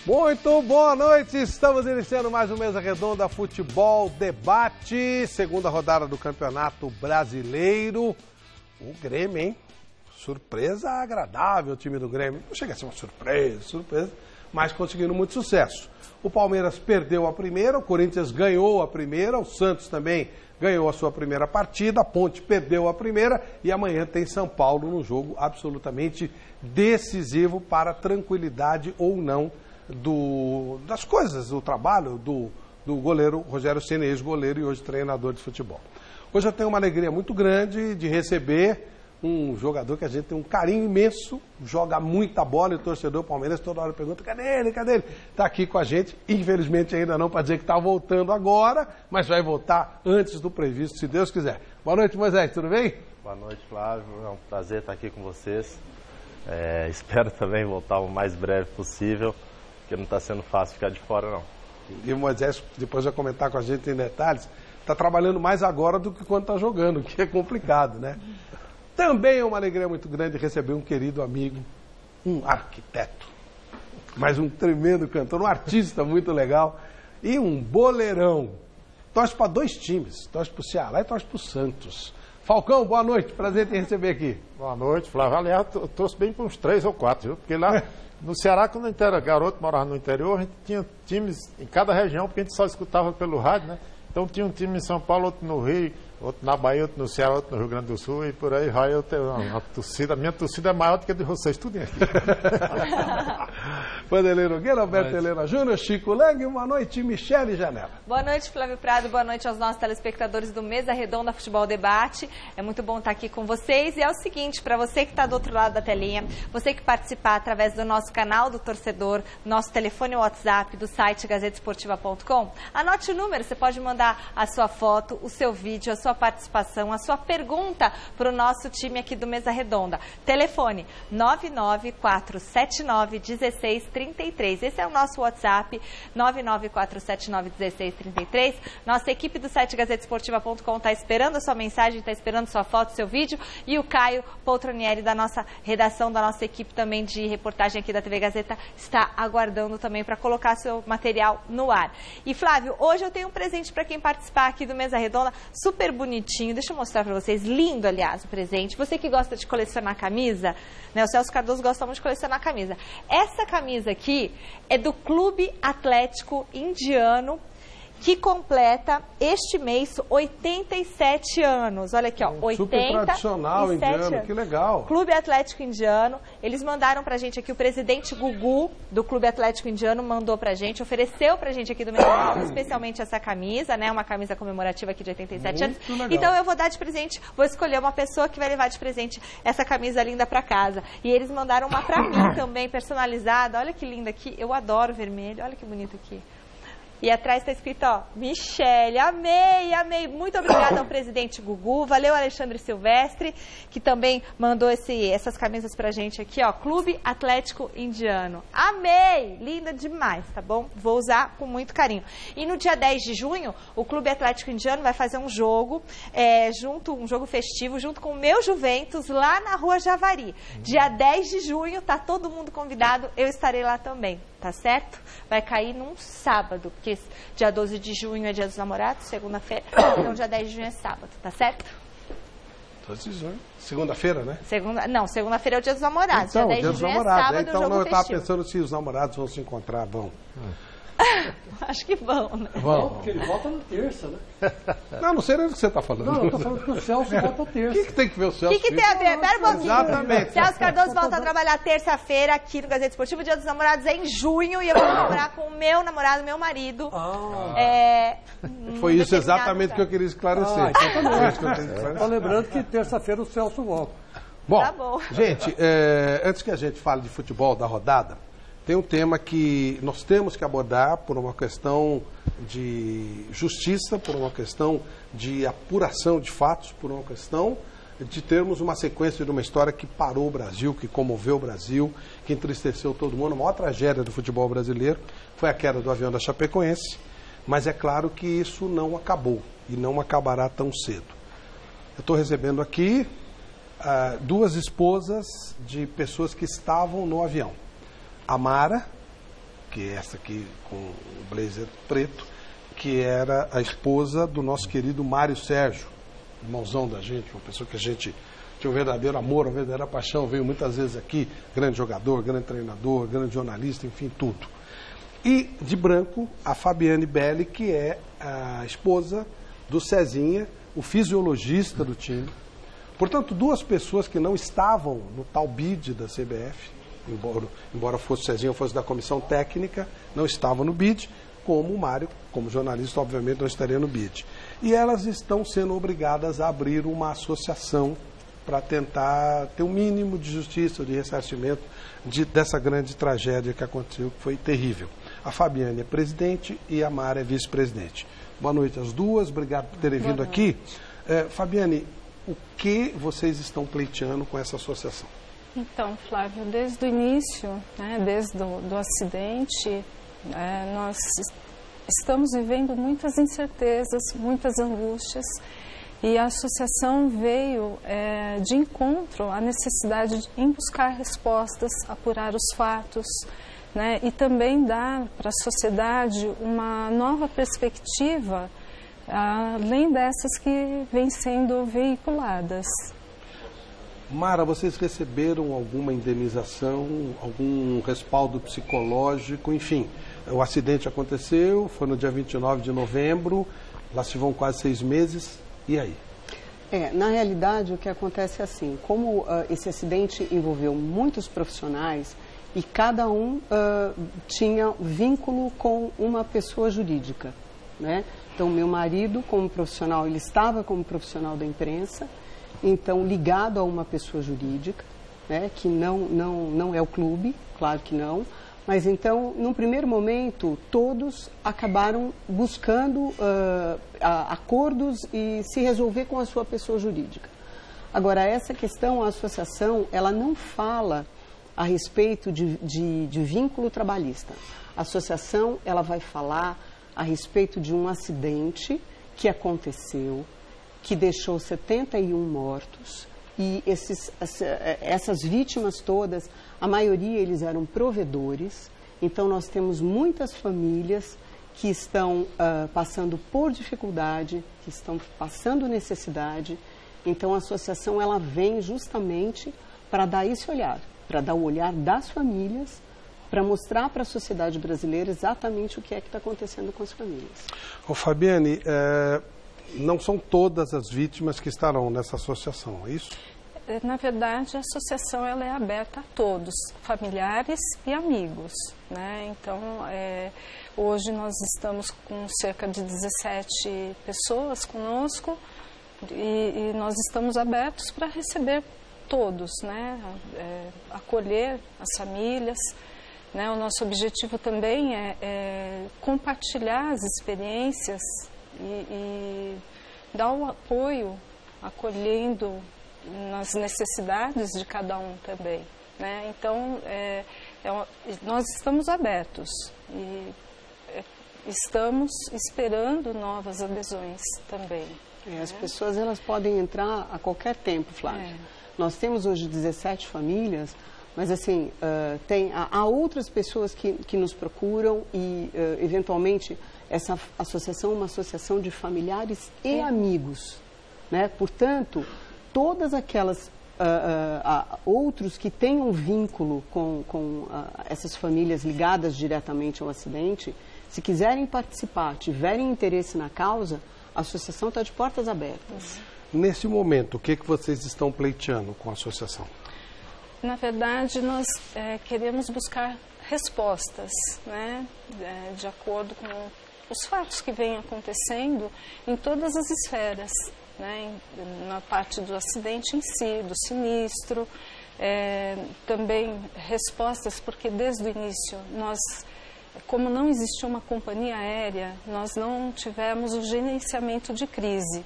Muito boa noite, estamos iniciando mais um Mesa Redonda Futebol Debate, segunda rodada do Campeonato Brasileiro. O Grêmio, hein? Surpresa agradável o time do Grêmio. Não chega a ser uma surpresa, mas conseguindo muito sucesso. O Palmeiras perdeu a primeira, o Corinthians ganhou a primeira, o Santos também ganhou a sua primeira partida, a Ponte perdeu a primeira e amanhã tem São Paulo num jogo absolutamente decisivo para a tranquilidade ou não das coisas, do trabalho do goleiro Rogério Ceni, ex-goleiro e hoje treinador de futebol. Hoje eu tenho uma alegria muito grande de receber um jogador que a gente tem um carinho imenso, joga muita bola e o torcedor palmeirense toda hora pergunta, cadê ele? Está aqui com a gente, infelizmente ainda não para dizer que está voltando agora, mas vai voltar antes do previsto, se Deus quiser. Boa noite, Moisés, tudo bem? Boa noite, Flávio, é um prazer estar aqui com vocês. Espero também voltar o mais breve possível, porque não está sendo fácil ficar de fora, não. E o Moisés, depois vai comentar com a gente em detalhes, está trabalhando mais agora do que quando está jogando, o que é complicado, né? Também é uma alegria muito grande receber um querido amigo, um arquiteto, mas um tremendo cantor, um artista muito legal e um boleirão. Torce para dois times, torce para o Ceará e torce para o Santos. Falcão, boa noite, prazer em te receber aqui. Boa noite, Flávio. Aliás, eu torço bem para uns 3 ou 4, viu? Porque lá no Ceará, quando a gente era garoto, morava no interior, a gente tinha times em cada região, porque a gente só escutava pelo rádio, né? Então tinha um time em São Paulo, outro no Rio, outro na Bahia, outro no Ceará, outro no Rio Grande do Sul, e por aí vai. Eu tenho uma torcida, a minha torcida é maior do que a de vocês, tudo aqui. Vanderlei Nogueira, Alberto Helena Júnior, Chico Lang, boa noite, Michele Janela. Boa noite, Flávio Prado, boa noite aos nossos telespectadores do Mesa Redonda Futebol Debate. É muito bom estar aqui com vocês. E é o seguinte, para você que está do outro lado da telinha, você que participar através do nosso canal do torcedor, nosso telefone WhatsApp, do site gazetesportiva.com, anote o número, você pode mandar a sua foto, o seu vídeo, a sua participação, a sua pergunta para o nosso time aqui do Mesa Redonda. Telefone 994791633. Esse é o nosso WhatsApp, 994791633. Nossa equipe do site gazetesportiva.com está esperando a sua mensagem, está esperando sua foto, seu vídeo. E o Caio Poltronieri, da nossa redação, da nossa equipe também de reportagem aqui da TV Gazeta, está aguardando também para colocar seu material no ar. E Flávio, hoje eu tenho um presente para quem participar aqui do Mesa Redonda, super bonitinho. Deixa eu mostrar para vocês, lindo, aliás, o presente. Você que gosta de colecionar camisa, né? O Celso Cardoso gosta muito de colecionar camisa. Essa camisa aqui é do Clube Atlético Indiano, que completa este mês 87 anos. Olha aqui, ó, 87 super tradicional indiano, anos. Que legal. Clube Atlético Indiano. Eles mandaram pra gente aqui, o presidente Gugu do Clube Atlético Indiano mandou pra gente, ofereceu pra gente aqui do Mesa, especialmente essa camisa, né? Uma camisa comemorativa aqui de 87 anos. Legal. Então eu vou dar de presente, vou escolher uma pessoa que vai levar de presente essa camisa linda pra casa. E eles mandaram uma pra mim também, personalizada. Olha que linda aqui. Eu adoro vermelho. Olha que bonito aqui. E atrás está escrito, ó, Michele, amei. Muito obrigada ao presidente Gugu, valeu Alexandre Silvestre, que também mandou essas camisas pra gente aqui, ó, Clube Atlético Indiano. Amei, linda demais, tá bom? Vou usar com muito carinho. E no dia 10 de junho, o Clube Atlético Indiano vai fazer um jogo, um jogo festivo, junto com o meu Juventus, lá na Rua Javari. Dia 10 de junho, tá todo mundo convidado, eu estarei lá também. Tá certo? Vai cair num sábado, porque dia 12 de junho é dia dos namorados, segunda-feira, então dia 10 de junho é sábado, tá certo? 12 de junho. Segunda-feira, né? Segunda-feira é o dia dos namorados, Então, dia 10 de junho é sábado, então, o jogo eu estava festivo. pensando se os namorados vão se encontrar, bom. Acho que vão, né? Vão. Porque ele volta na terça, né? Não sei nem o que você está falando. Não, eu estou falando que o Celso volta O terça. que tem que ver o Celso? O que tem a ver? Pera um pouquinho. Exatamente. Celso Cardoso volta a trabalhar terça-feira aqui no Gazeta Esportiva. O Dia dos Namorados é em junho e eu vou namorar com o meu namorado, meu marido. Foi isso exatamente que eu queria esclarecer. Só lembrando que terça-feira o Celso volta. Bom, Tá bom. gente, antes que a gente fale de futebol da rodada, tem um tema que nós temos que abordar por uma questão de justiça, por uma questão de apuração de fatos, por uma questão de termos uma sequência de uma história que parou o Brasil, que comoveu o Brasil, que entristeceu todo mundo. A maior tragédia do futebol brasileiro foi a queda do avião da Chapecoense, mas é claro que isso não acabou e não acabará tão cedo. Eu estou recebendo aqui duas esposas de pessoas que estavam no avião. A Mara que é essa aqui com o blazer preto, que era a esposa do nosso querido Mário Sérgio, irmãozão da gente, uma pessoa que a gente tinha um verdadeiro amor, uma verdadeira paixão, veio muitas vezes aqui, grande jogador, grande treinador, grande jornalista, enfim, tudo. E de branco, a Fabiane Belli, que é a esposa do Cezinha, o fisiologista do time. Portanto, duas pessoas que não estavam no tal bid da CBF, embora fosse o Cezinha ou fosse da comissão técnica, não estavam no bid, como o Mário, como jornalista, obviamente não estaria no bid. E elas estão sendo obrigadas a abrir uma associação para tentar ter um mínimo de justiça, de ressarcimento dessa grande tragédia que aconteceu, que foi terrível. A Fabiane é presidente e a Mara é vice-presidente. Boa noite às duas, obrigado por terem vindo aqui. Fabiane, o que vocês estão pleiteando com essa associação? Então, Flávio, desde o início, né, desde do acidente, nós estamos vivendo muitas incertezas, muitas angústias, e a associação veio de encontro à necessidade em buscar respostas, apurar os fatos, né, e também dar para a sociedade uma nova perspectiva, além dessas que vêm sendo veiculadas. Mara, vocês receberam alguma indenização, algum respaldo psicológico, enfim, o acidente aconteceu, foi no dia 29 de novembro, lá se vão quase 6 meses, e aí? Na realidade, o que acontece é assim, como esse acidente envolveu muitos profissionais e cada um tinha vínculo com uma pessoa jurídica, né? Então, meu marido, como profissional, ele estava como profissional da imprensa, então ligado a uma pessoa jurídica, né, que não é o clube, claro que não, mas então, num primeiro momento, todos acabaram buscando acordos e se resolver com a sua pessoa jurídica. Agora, essa questão, a associação, ela não fala a respeito de vínculo trabalhista. A associação, ela vai falar a respeito de um acidente que aconteceu, que deixou 71 mortos, e essas vítimas todas, a maioria eles eram provedores, então nós temos muitas famílias que estão passando por dificuldade, que estão passando necessidade, então a associação ela vem justamente para dar esse olhar, para dar o olhar das famílias, para mostrar para a sociedade brasileira exatamente o que é que está acontecendo com as famílias. Ô Fabiane, não são todas as vítimas que estarão nessa associação, é isso? Na verdade, a associação ela é aberta a todos, familiares e amigos, né? Então, hoje nós estamos com cerca de 17 pessoas conosco e nós estamos abertos para receber todos, né? Acolher as famílias, né? O nosso objetivo também é compartilhar as experiências e dar o apoio, acolhendo nas necessidades de cada um também, né? Então, nós estamos abertos e estamos esperando novas adesões também. As pessoas elas podem entrar a qualquer tempo, Flávia. Nós temos hoje 17 famílias, mas assim, há outras pessoas que nos procuram e, eventualmente, essa associação é uma associação de familiares e amigos, né? Portanto, todas aquelas outros que têm um vínculo com essas famílias ligadas diretamente ao acidente, se quiserem participar, tiverem interesse na causa, a associação está de portas abertas. Nesse momento, o que vocês estão pleiteando com a associação? Na verdade, nós queremos buscar respostas, né, de acordo com os fatos que vêm acontecendo em todas as esferas, né, na parte do acidente em si, do sinistro, também respostas, porque desde o início nós, como não existia uma companhia aérea, nós não tivemos o gerenciamento de crise.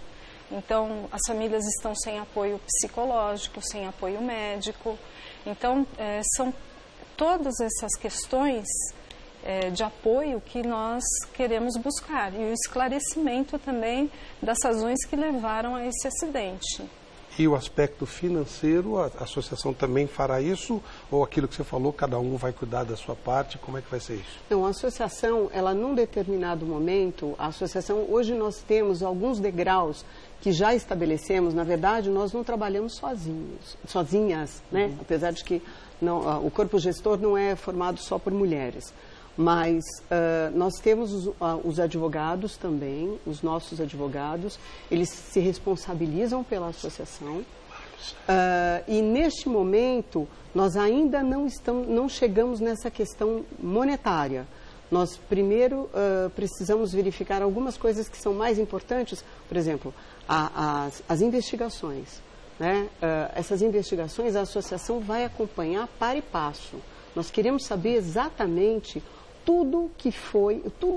Então, as famílias estão sem apoio psicológico, sem apoio médico. Então, são todas essas questões de apoio que nós queremos buscar. E o esclarecimento também das razões que levaram a esse acidente. E o aspecto financeiro, a associação também fará isso? Ou aquilo que você falou, cada um vai cuidar da sua parte? Como é que vai ser isso? Não, a associação, ela num determinado momento, a associação, hoje nós temos alguns degraus que já estabelecemos. Na verdade, nós não trabalhamos sozinhas, né? Apesar de que não, o corpo gestor não é formado só por mulheres. Mas nós temos os advogados também, os nossos advogados, eles se responsabilizam pela associação. E neste momento, nós ainda não chegamos nessa questão monetária. Nós primeiro precisamos verificar algumas coisas que são mais importantes, por exemplo, as investigações. Né? Essas investigações a associação vai acompanhar para e passo. Nós queremos saber exatamente tudo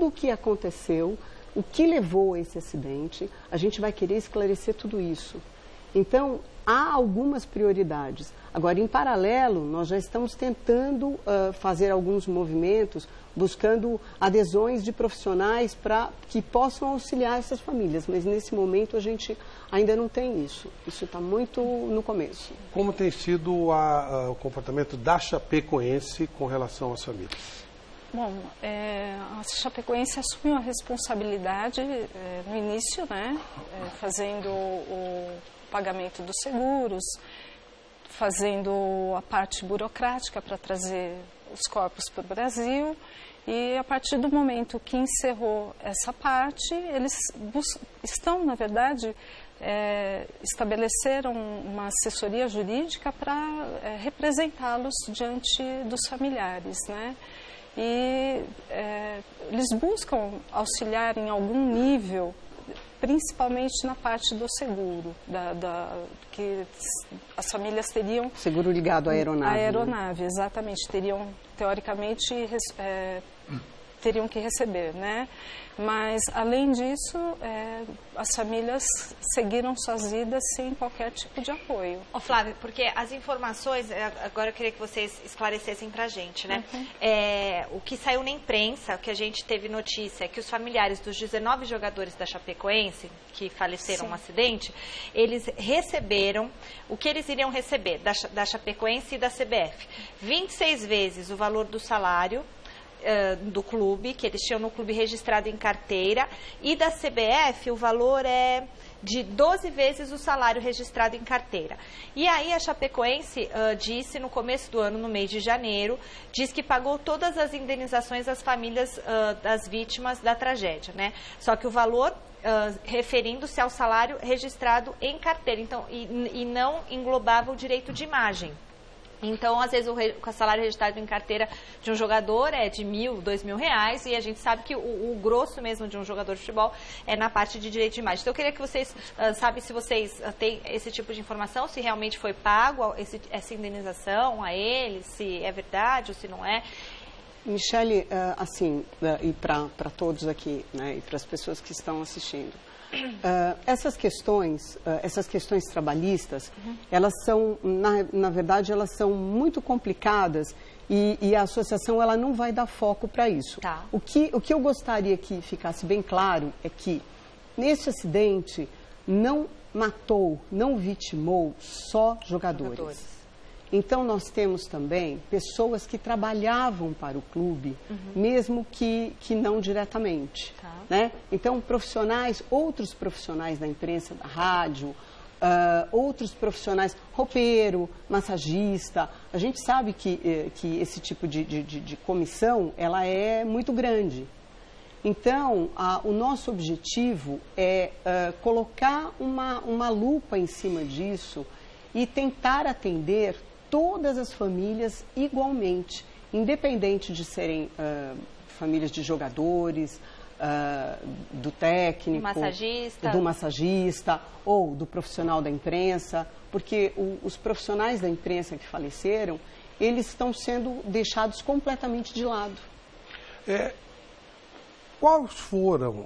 o que aconteceu, o que levou a esse acidente, a gente vai querer esclarecer tudo isso. Então, há algumas prioridades. Agora, em paralelo, nós já estamos tentando fazer alguns movimentos, buscando adesões de profissionais para que possam auxiliar essas famílias, mas nesse momento a gente ainda não tem isso. Isso está muito no começo. Como tem sido o comportamento da Chapecoense com relação às famílias? Bom, a Chapecoense assumiu a responsabilidade no início, né, fazendo o pagamento dos seguros, fazendo a parte burocrática para trazer os corpos para o Brasil, e a partir do momento que encerrou essa parte, eles estão, na verdade, estabeleceram uma assessoria jurídica para representá-los diante dos familiares, né? E eles buscam auxiliar em algum nível, principalmente na parte do seguro, que as famílias teriam... Seguro ligado à aeronave. A aeronave, né? Exatamente, teoricamente, teriam que receber, né? Mas, além disso, as famílias seguiram suas vidas sem qualquer tipo de apoio. Ô, Flávia, porque as informações, agora eu queria que vocês esclarecessem pra gente, né? O que saiu na imprensa, o que a gente teve notícia, é que os familiares dos 19 jogadores da Chapecoense, que faleceram no acidente, eles receberam, o que eles iriam receber da Chapecoense e da CBF? 26 vezes o valor do salário do clube, que eles tinham no clube registrado em carteira, e da CBF o valor é de 12 vezes o salário registrado em carteira. E aí a Chapecoense disse no começo do ano, no mês de janeiro, diz que pagou todas as indenizações às famílias das vítimas da tragédia, né? Só que o valor referindo-se ao salário registrado em carteira, então, e não englobava o direito de imagem. Então, às vezes, o salário registrado em carteira de um jogador é de R$1.000, R$2.000, e a gente sabe que o grosso mesmo de um jogador de futebol é na parte de direito de imagem. Então, eu queria que vocês, sabem se vocês têm esse tipo de informação, se realmente foi pago essa indenização a eles, se é verdade ou se não é. Michele, assim, e para todos aqui, né, e para as pessoas que estão assistindo, essas questões trabalhistas, elas são, na verdade, elas são muito complicadas e a associação ela não vai dar foco para isso. Tá. O que eu gostaria que ficasse bem claro é que nesse acidente não matou, não vitimou só jogadores. Então, nós temos também pessoas que trabalhavam para o clube, mesmo que não diretamente. Tá. Né? Então, outros profissionais da imprensa, da rádio, outros profissionais, roupeiro, massagista. A gente sabe que esse tipo de comissão, ela é muito grande. Então, o nosso objetivo é colocar uma lupa em cima disso e tentar atender todas as famílias igualmente, independente de serem famílias de jogadores, do técnico, do massagista ou do profissional da imprensa, porque os profissionais da imprensa que faleceram, eles estão sendo deixados completamente de lado. Quais foram,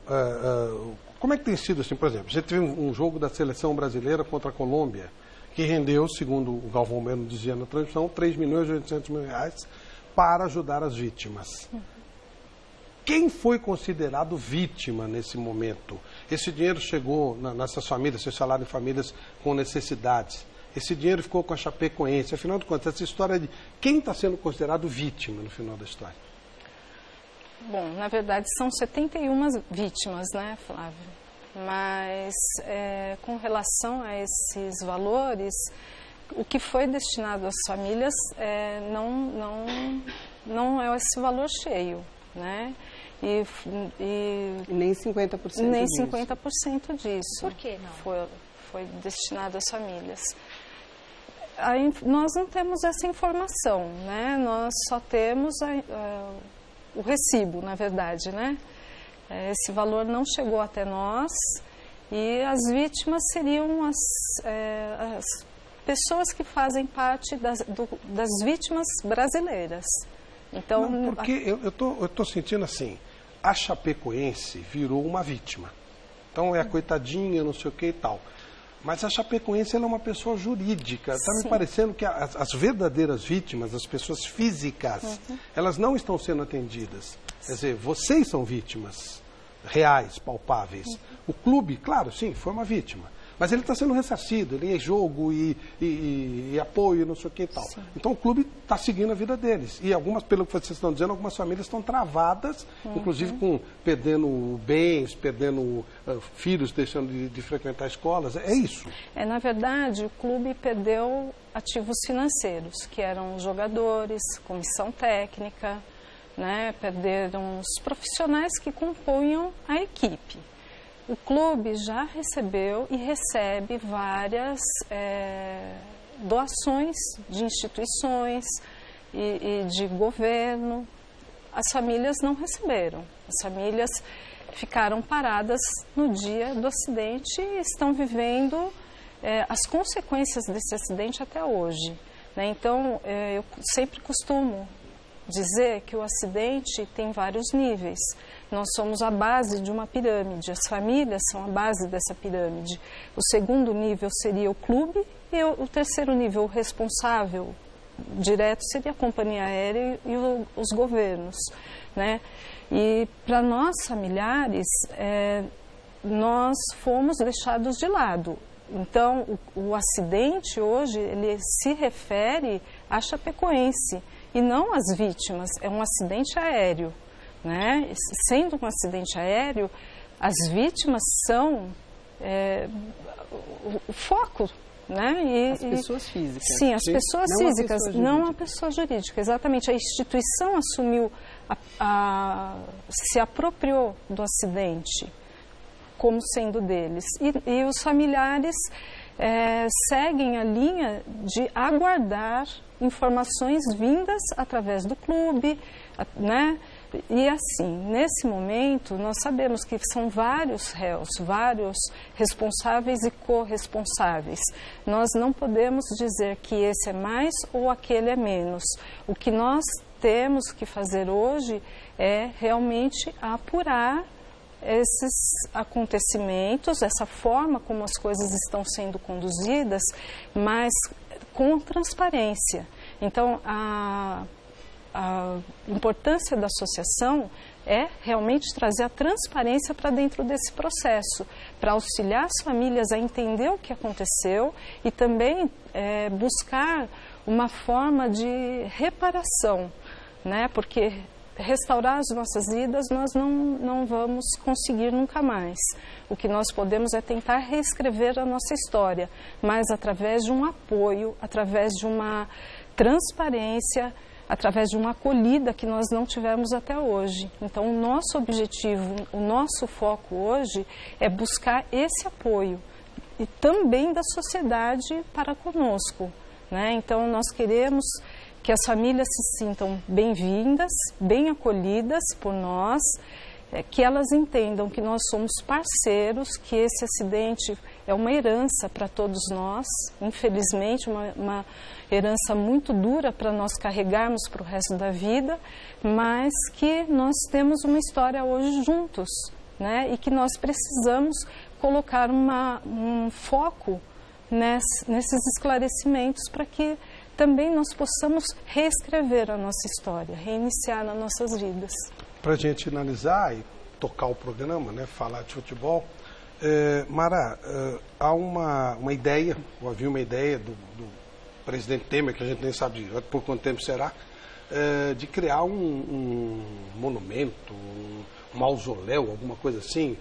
como é que tem sido assim, por exemplo, a gente teve um jogo da seleção brasileira contra a Colômbia, que rendeu, segundo o Galvão Bueno dizia na transmissão, R$3.800.000 para ajudar as vítimas. Quem foi considerado vítima nesse momento? Esse dinheiro chegou nessas famílias, vocês falaram em famílias com necessidades. Esse dinheiro ficou com a Chapecoense. Afinal de contas, essa história de quem está sendo considerado vítima no final da história? Bom, na verdade são 71 vítimas, né, Flávio? Mas com relação a esses valores, o que foi destinado às famílias não é esse valor cheio, né? E nem 50% nem disso. 50% disso. Por que não? Foi destinado às famílias. Aí, nós não temos essa informação, né? Nós só temos o recibo, na verdade, né? Esse valor não chegou até nós e as vítimas seriam as pessoas que fazem parte das vítimas brasileiras. Então, não, porque eu tô sentindo assim, a Chapecoense virou uma vítima. Então é a coitadinha, não sei o que e tal. Mas a Chapecoense ela é uma pessoa jurídica. Está me parecendo que as verdadeiras vítimas, as pessoas físicas, elas não estão sendo atendidas. Quer dizer, vocês são vítimas reais, palpáveis. O clube, claro, sim, foi uma vítima. Mas ele está sendo ressarcido, ele é jogo e apoio, não sei o que e tal. Sim. Então o clube está seguindo a vida deles. E algumas, pelo que vocês estão dizendo, algumas famílias estão travadas, inclusive perdendo bens, perdendo filhos, deixando de frequentar escolas. É isso. Na verdade, o clube perdeu ativos financeiros, que eram os jogadores, comissão técnica, né? Perderam os profissionais que compunham a equipe. O clube já recebeu e recebe várias doações de instituições e de governo. As famílias não receberam. As famílias ficaram paradas no dia do acidente e estão vivendo as consequências desse acidente até hoje, né? Então, eu sempre costumo dizer que o acidente tem vários níveis. Nós somos a base de uma pirâmide, as famílias são a base dessa pirâmide. O segundo nível seria o clube e o terceiro nível, o responsável direto, seria a companhia aérea e os governos, né? E para nós, familiares, nós fomos deixados de lado. Então, o acidente hoje, ele se refere à Chapecoense e não às vítimas, é um acidente aéreo, né? Sendo um acidente aéreo, as vítimas são o foco, né? As pessoas físicas. Sim, as pessoas físicas, não a pessoa jurídica, exatamente. A instituição assumiu, se apropriou do acidente como sendo deles. E os familiares seguem a linha de aguardar informações vindas através do clube, né? E assim, nesse momento, nós sabemos que são vários réus, vários responsáveis e corresponsáveis. Nós não podemos dizer que esse é mais ou aquele é menos. O que nós temos que fazer hoje é realmente apurar esses acontecimentos, essa forma como as coisas estão sendo conduzidas, mas com transparência. Então, a importância da associação é realmente trazer a transparência para dentro desse processo, para auxiliar as famílias a entender o que aconteceu e também buscar uma forma de reparação, né? Porque restaurar as nossas vidas nós não vamos conseguir nunca mais. O que nós podemos é tentar reescrever a nossa história, mas através de um apoio, através de uma transparência, através de uma acolhida que nós não tivemos até hoje. Então, o nosso objetivo, o nosso foco hoje é buscar esse apoio e também da sociedade para conosco, né? Então, nós queremos que as famílias se sintam bem-vindas, bem acolhidas por nós, que elas entendam que nós somos parceiros, que esse acidente é uma herança para todos nós, infelizmente uma herança muito dura para nós carregarmos para o resto da vida, mas que nós temos uma história hoje juntos, né? E que nós precisamos colocar um foco nesses esclarecimentos para que também nós possamos reescrever a nossa história, reiniciar nas nossas vidas. Para a gente analisar e tocar o programa, né, falar de futebol, Mara, há uma ideia, ou havia uma ideia do presidente Temer, que a gente nem sabe por quanto tempo será, de criar um monumento, um mausoléu, alguma coisa assim,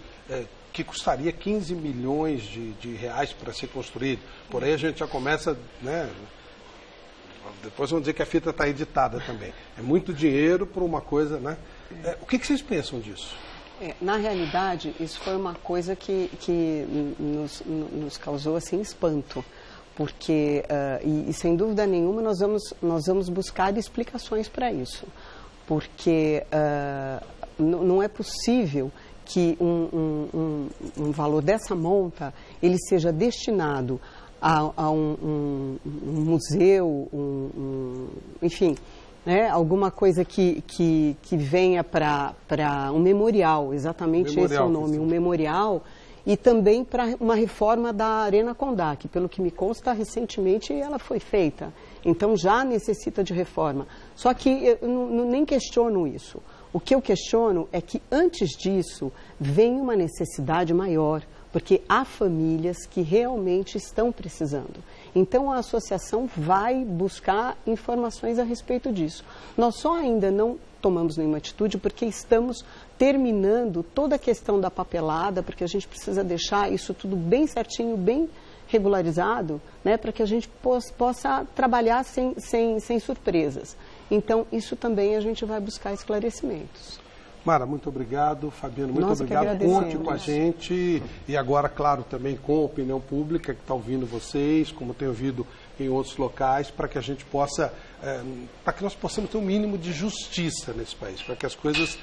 que custaria 15 milhões de reais para ser construído. Por aí a gente já começa, né? Depois vão dizer que a fita está editada também. É muito dinheiro por uma coisa, né? O que vocês pensam disso? Na realidade, isso foi uma coisa que nos causou assim, espanto. Porque, e sem dúvida nenhuma, nós vamos buscar explicações para isso. Porque não é possível que um valor dessa monta ele seja destinado a um museu, enfim, né, alguma coisa que venha para um memorial, exatamente esse é o nome, um memorial, e também para uma reforma da Arena Condá, que pelo que me consta, recentemente ela foi feita, então já necessita de reforma. Só que eu nem questiono isso. O que eu questiono é que antes disso vem uma necessidade maior, porque há famílias que realmente estão precisando. Então a associação vai buscar informações a respeito disso. Nós só ainda não tomamos nenhuma atitude porque estamos terminando toda a questão da papelada, porque a gente precisa deixar isso tudo bem certinho, bem regularizado, né, para que a gente possa trabalhar sem surpresas. Então, isso também a gente vai buscar esclarecimentos. Mara, muito obrigado. Fabiano, muito obrigado. Conte com a gente. E agora, claro, também com a opinião pública que está ouvindo vocês, como tem ouvido em outros locais, para que a gente possa, para que nós possamos ter um mínimo de justiça nesse país, para que as coisas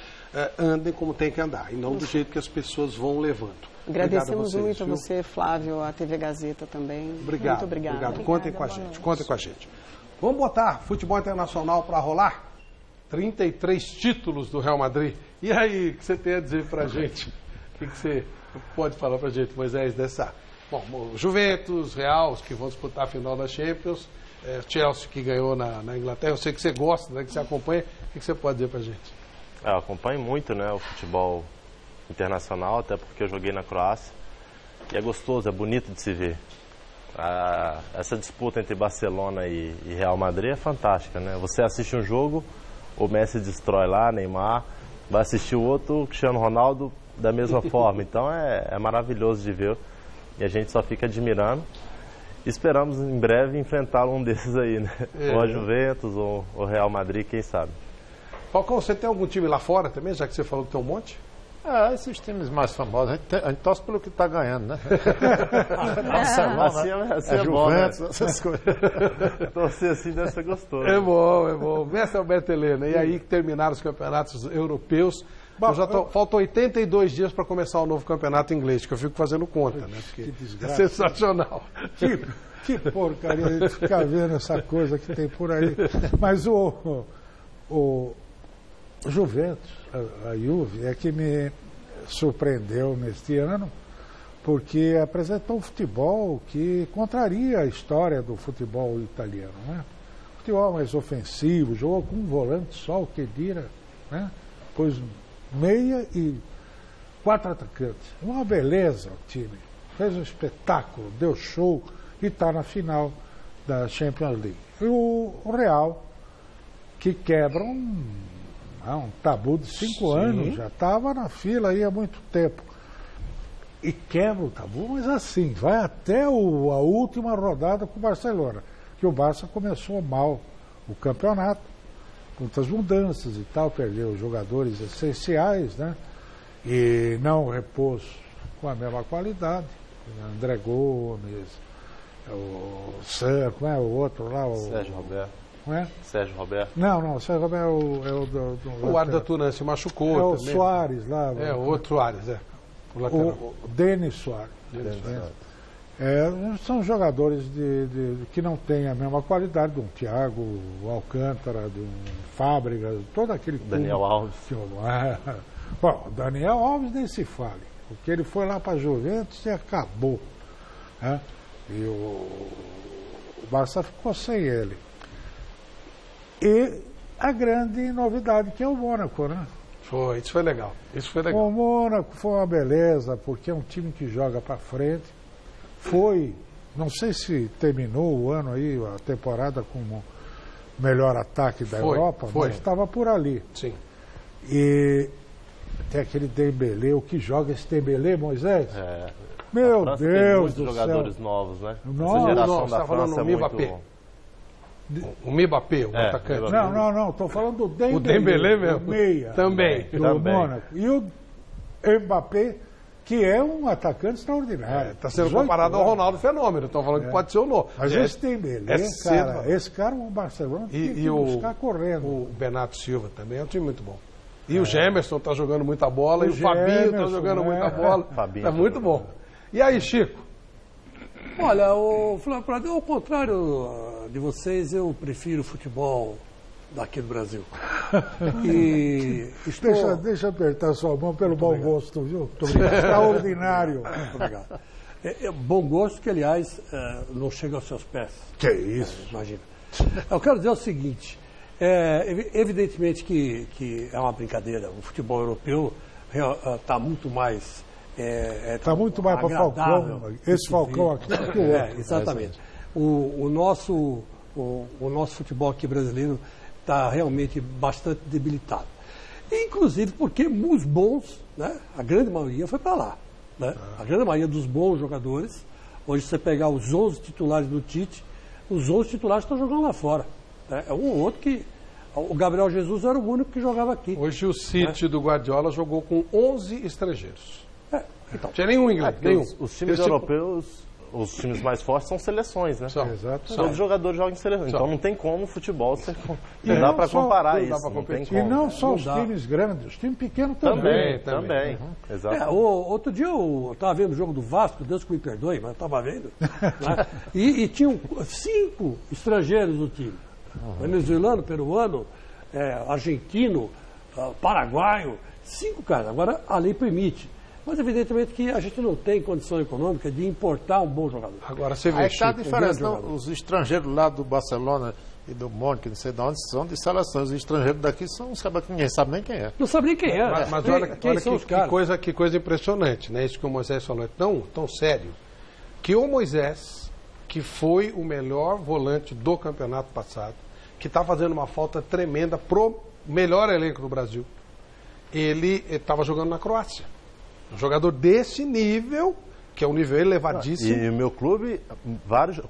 andem como tem que andar, e não do jeito que as pessoas vão levando. Agradecemos muito a você, Flávio, a TV Gazeta também. Obrigado. Muito obrigado. Contem com a gente. Contem com a gente. Vamos botar futebol internacional para rolar? 33 títulos do Real Madrid. E aí, o que você tem a dizer para a gente? O que você pode falar para a gente, Moisés, dessa... Bom, Juventus, Real, que vão disputar a final da Champions, Chelsea, que ganhou na Inglaterra. Eu sei que você gosta, né, que você acompanha. O que você pode dizer para a gente? Eu acompanho muito, né, o futebol internacional, até porque eu joguei na Croácia. E é gostoso, é bonito de se ver. Essa disputa entre Barcelona e Real Madrid é fantástica, né? Você assiste um jogo, o Messi destrói lá, Neymar, vai assistir o outro, Cristiano Ronaldo, da mesma forma. Então é maravilhoso de ver e a gente só fica admirando. Esperamos em breve enfrentá-lo um desses aí, né? Ou a Juventus ou o Real Madrid, quem sabe. Falcão, você tem algum time lá fora também, já que você falou que tem um monte? Esses times mais famosos, a gente torce pelo que está ganhando, né? Assim é bom, Juventus, né? Essas coisas. Torcer assim deve ser gostoso. É bom. Mestre Alberto Helena, e aí que terminaram os campeonatos europeus. Bom, faltam 82 dias para começar o novo campeonato inglês, que eu fico fazendo conta, né? Porque é sensacional. Que porcaria, a gente ficar vendo essa coisa que tem por aí. Mas o Juventus, a Juve, é que me surpreendeu neste ano, porque apresentou um futebol que contraria a história do futebol italiano, né? Futebol mais ofensivo, jogou com um volante só, o Khedira, né? Pôs meia e 4 atacantes. Uma beleza o time. Fez um espetáculo, deu show e está na final da Champions League. E o Real, que quebra um tabu de 5 anos, já estava na fila aí há muito tempo. E quebra o tabu, mas assim, vai até a última rodada com o Barcelona, que o Barça começou mal o campeonato, muitas mudanças e tal, perdeu jogadores essenciais, né? E não repôs com a mesma qualidade. André Gomes, o Sam, como é o outro lá? Sérgio Roberto. Não é? Sérgio Roberto? Não, o Sérgio Roberto é o do o Arda Turan se machucou. É o também. Soares lá. O outro Soares, o lateral. O Denis Soares. São jogadores que não têm a mesma qualidade de um Thiago, o Alcântara, de um Fábricas, todo aquele... Daniel Alves. Bom, o Daniel Alves nem se fale, porque ele foi lá para a Juventus e acabou, né? E o Barça ficou sem ele. E a grande novidade que é o Mônaco, né? Isso foi legal. Isso foi legal. O Mônaco foi uma beleza, porque é um time que joga para frente. Foi, não sei se terminou o ano aí, a temporada como melhor ataque da Europa, mas estava por ali. Sim. E tem aquele Dembélé, o que joga esse Dembélé, Moisés? Meu Deus tem muitos do jogadores céu. novos, né? Nossa. Essa geração Você da tá falando França do é Mbappé. muito... O Mbappé, o atacante. Não, estou falando do Dembélé. O Dembélé mesmo. O meia. Também. Do Mônaco. E o Mbappé, que é um atacante extraordinário. Está sendo comparado ao Ronaldo Fenômeno. Estão falando que pode ser o novo. Mas esse Dembélé, esse cara, o Barcelona tem que buscar correndo. O Bernardo Silva também é um time muito bom. E o Gemerson está jogando muita bola, e o Fabinho está jogando muita bola. Está muito bom. E aí, Chico? Olha, o Flávio Prado, ao contrário de vocês, eu prefiro o futebol daqui do Brasil. E deixa eu apertar sua mão pelo bom gosto, viu? Extraordinário. Muito obrigado. Bom gosto que, aliás, não chega aos seus pés. Que isso? Imagina. Eu quero dizer o seguinte, evidentemente que é uma brincadeira. O futebol europeu está muito mais... Está muito mais para Falcão, esse Falcão aqui do que o outro. Exatamente. O nosso futebol aqui brasileiro está realmente bastante debilitado. Inclusive porque os bons, né, a grande maioria foi para lá. Né? A grande maioria dos bons jogadores, hoje você pegar os 11 titulares do Tite, os 11 titulares estão jogando lá fora. Né? É um ou outro que... O Gabriel Jesus era o único que jogava aqui. Hoje o City do Guardiola jogou com 11 estrangeiros. Então, não tinha nenhum inglês. Nenhum. Os times europeus, os times mais fortes são seleções, né? Exato. Todos os jogadores jogam em seleções. Então não tem como futebol, não dá para comparar isso. Não tem como. E não só os times grandes, os times pequenos também. Também. Exato. Outro dia eu estava vendo o jogo do Vasco, Deus que me perdoe, mas estava vendo. Né? E tinham 5 estrangeiros no time. Venezuelano, peruano, argentino, paraguaio, 5 caras. Agora a lei permite. Mas evidentemente que a gente não tem condição econômica de importar um bom jogador. Agora você vê, aí está a diferença. jogador. Os estrangeiros lá do Barcelona e do Mônaco, não sei de onde, são de seleções. Os estrangeiros daqui são uns caras que ninguém sabe nem quem é. Não sabe nem quem é. Mas olha são os caras? que coisa impressionante, né? Isso que o Moisés falou é tão sério, que o Moisés, que foi o melhor volante do campeonato passado, que está fazendo uma falta tremenda pro melhor elenco do Brasil, ele estava jogando na Croácia. Um jogador desse nível, que é um nível elevadíssimo. E o meu clube,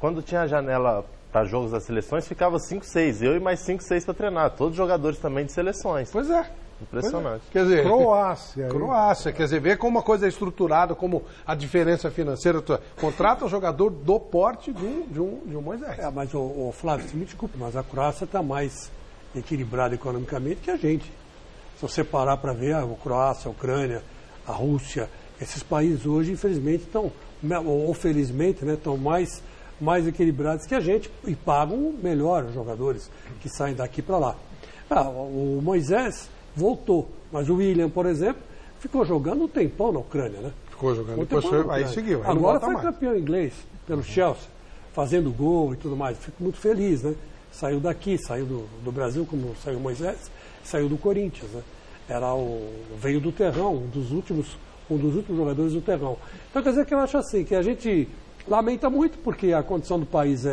quando tinha a janela para jogos das seleções, ficava 5, 6. Eu e mais 5, 6 para treinar. Todos jogadores também de seleções. Pois é. Impressionante. Quer dizer, Croácia. Quer dizer, vê como uma coisa é estruturada, como a diferença financeira. Contrata um jogador do porte de um Moisés. Mas o Flávio, me desculpe, mas a Croácia está mais equilibrada economicamente que a gente. Se você parar para ver, a Croácia, a Ucrânia, a Rússia, esses países hoje, infelizmente, ou felizmente, né, estão mais equilibrados que a gente e pagam melhor os jogadores que saem daqui para lá. O Moisés voltou, mas o William, por exemplo, ficou jogando um tempão na Ucrânia, né? Ficou jogando, depois aí seguiu. Aí agora foi campeão inglês pelo Chelsea, fazendo gol e tudo mais. Fico muito feliz, né? Saiu daqui, saiu do Brasil, como saiu o Moisés, saiu do Corinthians, né? Veio do Terrão, um dos últimos jogadores do Terrão. Então quer dizer que eu acho assim, que a gente lamenta muito porque a condição do país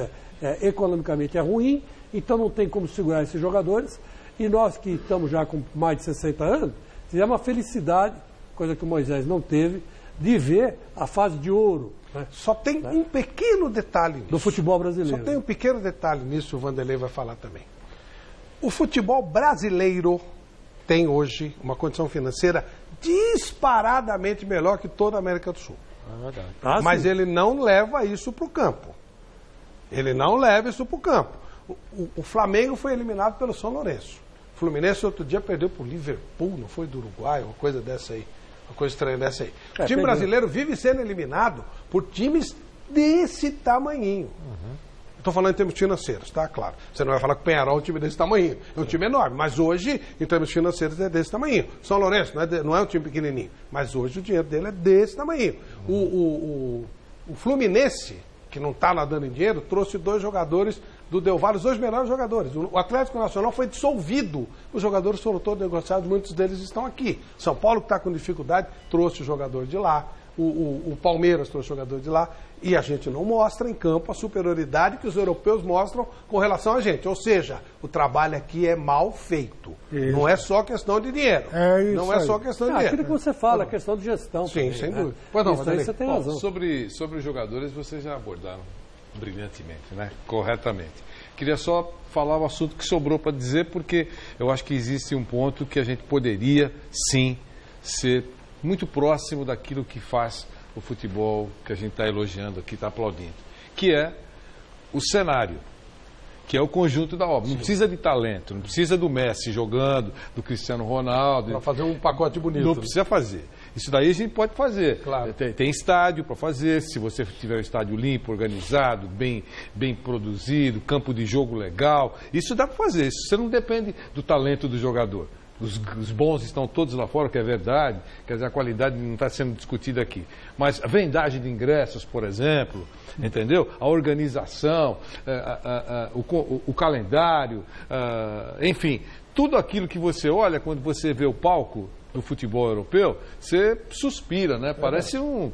economicamente é ruim, então não tem como segurar esses jogadores, e nós que estamos já com mais de 60 anos, tivemos uma felicidade, coisa que o Moisés não teve, de ver a fase de ouro. Né? Só tem um pequeno detalhe nisso. Do futebol brasileiro. Só tem um pequeno detalhe nisso, o Vanderlei vai falar também. O futebol brasileiro tem hoje uma condição financeira disparadamente melhor que toda a América do Sul. É verdade. Mas ele não leva isso para o campo. Ele não leva isso para o campo. O Flamengo foi eliminado pelo São Lourenço. O Fluminense outro dia perdeu para o Liverpool, não foi do Uruguai, uma coisa dessa aí. Uma coisa estranha dessa aí. O time brasileiro vive sendo eliminado por times desse tamanhinho. Estou falando em termos financeiros, tá? Claro. Você não vai falar que o Penharol é um time desse tamanho. É um time enorme. Mas hoje, em termos financeiros, é desse tamanho. São Lourenço não é um time pequenininho. Mas hoje o dinheiro dele é desse tamanho. O Fluminense, que não está nadando em dinheiro, trouxe 2 jogadores do Del Valle, os 2 melhores jogadores. O Atlético Nacional foi dissolvido. Os jogadores foram todos negociados, muitos deles estão aqui. São Paulo, que está com dificuldade, trouxe o jogador de lá. O Palmeiras trouxe o jogador de lá. E a gente não mostra em campo a superioridade que os europeus mostram com relação a gente. Ou seja, o trabalho aqui é mal feito. Isso. Não é só questão de dinheiro. Não é só questão de dinheiro. Aquilo que você fala, é questão de gestão. Sim, também, sem né? dúvida. Pois não, isso aí você tem razão. Sobre os jogadores, vocês já abordaram brilhantemente, né? Corretamente. Queria só falar o assunto que sobrou para dizer, porque eu acho que existe um ponto que a gente poderia, sim, ser muito próximo daquilo que faz o futebol que a gente está elogiando aqui, está aplaudindo, que é o cenário, que é o conjunto da obra. Não precisa de talento, não precisa do Messi jogando, do Cristiano Ronaldo. Para fazer um pacote bonito. Não precisa fazer. Isso daí a gente pode fazer. Claro. Tem estádio para fazer, se você tiver um estádio limpo, organizado, bem produzido, campo de jogo legal, isso dá para fazer. Isso você não depende do talento do jogador. Os bons estão todos lá fora, que é verdade, quer dizer, a qualidade não está sendo discutida aqui. Mas a vendagem de ingressos, por exemplo, entendeu? A organização, o calendário, enfim, tudo aquilo que você olha quando você vê o palco do futebol europeu, você suspira, né? Parece o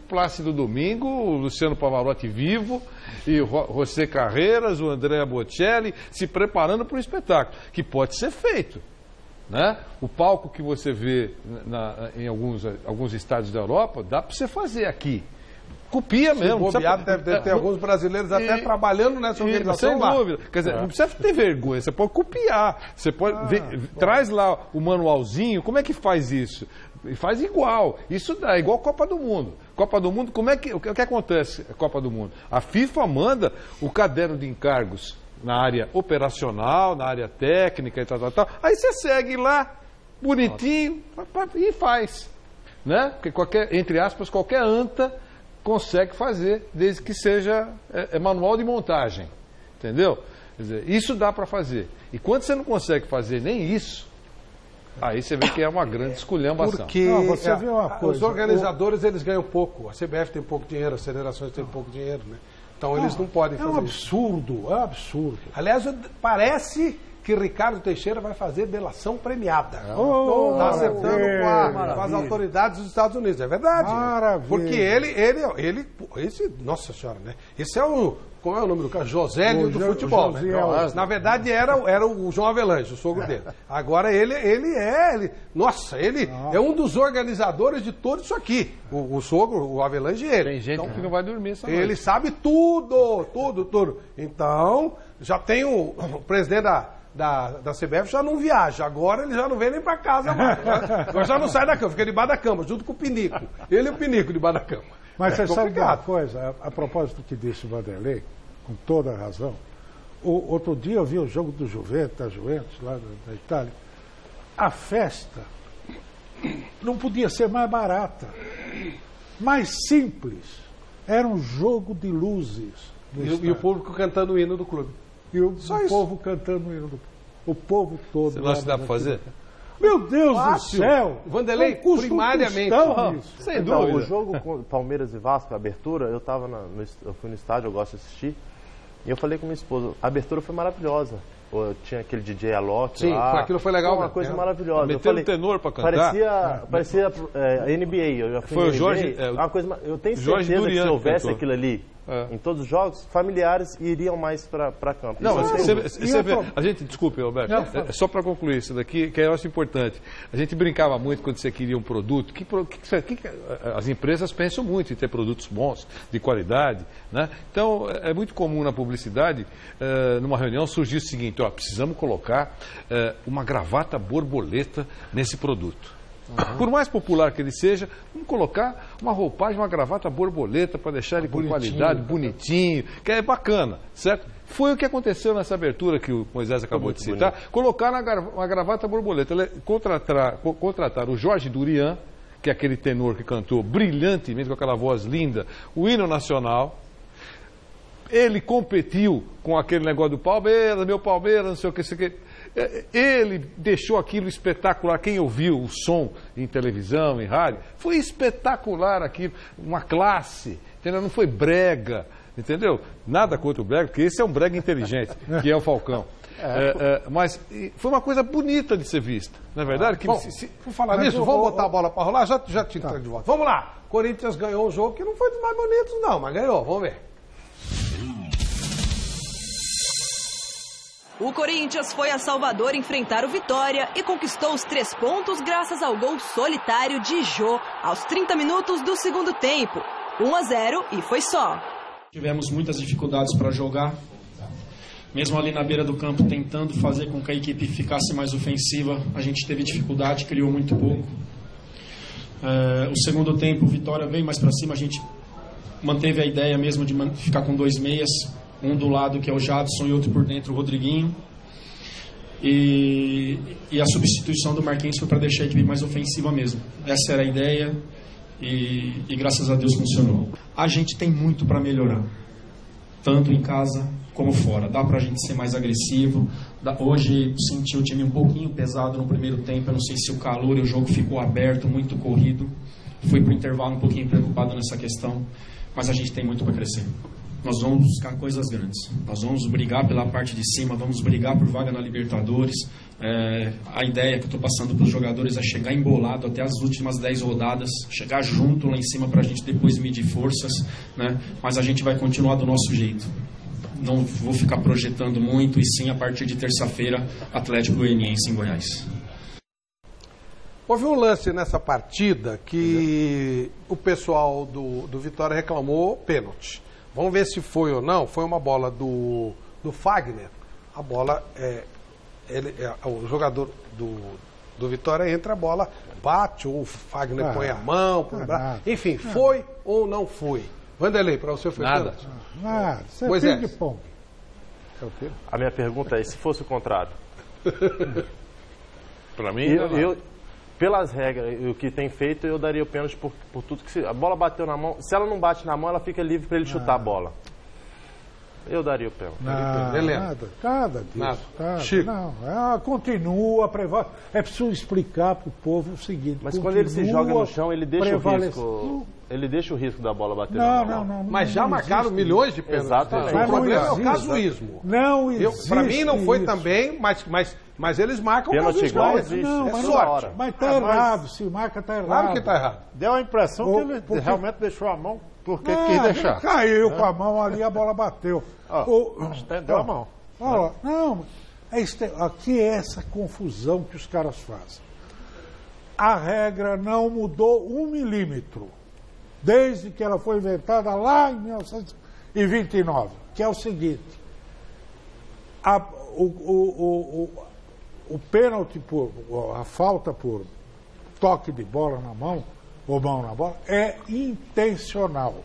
Plácido Domingo, o Luciano Pavarotti vivo, e o José Carreiras, o Andrea Bocelli, se preparando para um espetáculo, que pode ser feito. Né? O palco que você vê em alguns estádios da Europa, dá para você fazer aqui. Copia mesmo. Deve ter alguns brasileiros até trabalhando nessa organização sem dúvida. Quer dizer, não precisa ter vergonha, você pode copiar. Você pode traz lá o manualzinho, como é que faz isso? Faz igual. Isso dá, igual a Copa do Mundo. Copa do Mundo, o que acontece na Copa do Mundo? A FIFA manda o caderno de encargos na área operacional, na área técnica e tal. Aí você segue lá, bonitinho, e faz. Né? Porque entre aspas, qualquer anta consegue fazer, desde que seja manual de montagem. Entendeu? Quer dizer, isso dá para fazer. E quando você não consegue fazer nem isso, aí você vê que é uma grande esculhambação. Porque você vê uma coisa, os organizadores eles ganham pouco. A CBF tem pouco dinheiro, as federações têm pouco dinheiro, né? Então eles não podem fazer isso. É um absurdo. Aliás, parece que Ricardo Teixeira vai fazer delação premiada. Está acertando com as autoridades dos Estados Unidos. É verdade. Maravilha. Porque nossa senhora, né? Esse é o... Como é o nome do cara? Josélio do futebol. Né? Na verdade, era o João Avelange, o sogro dele. Agora ele é um dos organizadores de tudo isso aqui. O sogro, o Avelange, ele. Tem gente que não vai dormir essa noite. Ele sabe tudo. Então, já tem o presidente da CBF já não viaja. Agora ele já não vem nem para casa mais. Agora já não sai da cama, fica debaixo da cama, junto com o Pinico. Ele e o Pinico debaixo da cama. Mas você sabe de uma coisa, a propósito do que disse o Vanderlei, com toda a razão, outro dia eu vi o jogo do Juventus, lá da Itália. A festa não podia ser mais barata, mais simples. Era um jogo de luzes. E o público cantando o hino do clube. E o povo cantando o hino do clube. O povo todo. Você não acha que dá para fazer? Meu Deus do céu! Vanderlei, primariamente. Sem dúvida. O jogo com Palmeiras e Vasco, a abertura, eu fui no estádio, eu gosto de assistir. E eu falei com minha esposa, a abertura foi maravilhosa. Tinha aquele DJ Alok. Sim, aquilo foi legal. Uma coisa maravilhosa. Metendo tenor para cantar. Parecia NBA. Eu já fui foi o NBA, Jorge. Eu tenho certeza que se houvesse aquilo ali, em todos os jogos, familiares iriam mais para campo. Não, você vê, a gente, desculpe, Roberto, só para concluir isso daqui, que eu acho importante. A gente brincava muito quando você queria um produto, as empresas pensam muito em ter produtos bons, de qualidade, né? Então, é muito comum na publicidade, numa reunião, surgir o seguinte, precisamos colocar uma gravata borboleta nesse produto. Por mais popular que ele seja, vamos colocar uma roupagem, uma gravata borboleta para deixar ele com qualidade, bonitinho, que é bacana, certo? Foi o que aconteceu nessa abertura que o Moisés acabou de citar. Colocaram uma gravata borboleta. Contrataram o Jorge Durian, que é aquele tenor que cantou brilhantemente, com aquela voz linda, o hino nacional. Ele competiu com aquele negócio do Palmeiras, meu Palmeiras, não sei o que. Ele deixou aquilo espetacular. Quem ouviu o som em televisão, em rádio, foi espetacular aquilo. Uma classe, entendeu? Não foi brega, entendeu? Nada contra o brega, porque esse é um brega inteligente, que é o Falcão. Mas foi uma coisa bonita de ser vista, não é verdade? Bom, por falar nisso, vamos botar a bola para rolar, já te entrego de volta. Vamos lá, Corinthians ganhou um jogo que não foi dos mais bonitos não, mas ganhou, vamos ver. O Corinthians foi a Salvador enfrentar o Vitória e conquistou os 3 pontos graças ao gol solitário de Jô aos 30 minutos do segundo tempo. 1-0 e foi só. Tivemos muitas dificuldades para jogar, mesmo ali na beira do campo tentando fazer com que a equipe ficasse mais ofensiva, a gente teve dificuldade, criou muito pouco. O segundo tempo o Vitória veio mais para cima, a gente manteve a ideia mesmo de ficar com 2 meias, um do lado que é o Jadson e outro por dentro o Rodriguinho, e a substituição do Marquinhos foi para deixar a equipe mais ofensiva mesmo. Essa era a ideia e graças a Deus funcionou. A gente tem muito para melhorar, tanto em casa como fora. Dá para a gente ser mais agressivo. Hoje senti o time um pouquinho pesado no primeiro tempo, eu não sei se o calor e o jogo ficou aberto, muito corrido. Fui para o intervalo um pouquinho preocupado nessa questão, mas a gente tem muito para crescer. Nós vamos buscar coisas grandes. Nós vamos brigar pela parte de cima, vamos brigar por vaga na Libertadores. A ideia que eu estou passando para os jogadores é chegar embolado até as últimas 10 rodadas, chegar junto lá em cima para a gente depois medir forças, né? Mas a gente vai continuar do nosso jeito. Não vou ficar projetando muito, e sim a partir de terça-feira, Atlético Goianiense em Goiás. Houve um lance nessa partida que o pessoal do Vitória reclamou pênalti. Vamos ver se foi ou não. Foi uma bola do Fagner. A bola, o jogador do Vitória entra, a bola bate, ou o Fagner põe a mão, enfim, foi ou não foi? Vanderlei, para você foi nada. Nada, isso é ping-pong. A minha pergunta é, se fosse o contrário? Para mim, pelas regras, o que tem feito, eu daria o pênalti por tudo que... A bola bateu na mão, se ela não bate na mão, ela fica livre para ele chutar a bola. Eu daria o pênalti. Nada disso. Chico. Não, continua, é preciso explicar para o povo o seguinte. Mas quando ele se joga no chão, ele deixa o risco... Ele deixa o risco da bola bater na mão. Não, mas já marcaram milhões de pênaltis. Exatamente. O problema é o casuísmo. Não existe. Para mim não foi também, mas eles marcam o pênalti igual existe. Mas está errado. Se marca, está errado. Claro que está errado. Deu a impressão que ele realmente deixou a mão porque quis deixar. Caiu com a mão ali, a bola bateu. Estendeu a mão. Aqui é essa confusão que os caras fazem. A regra não mudou 1 milímetro. Desde que ela foi inventada lá em 1929, que é o seguinte: o pênalti, a falta por toque de bola na mão, ou mão na bola, é intencional.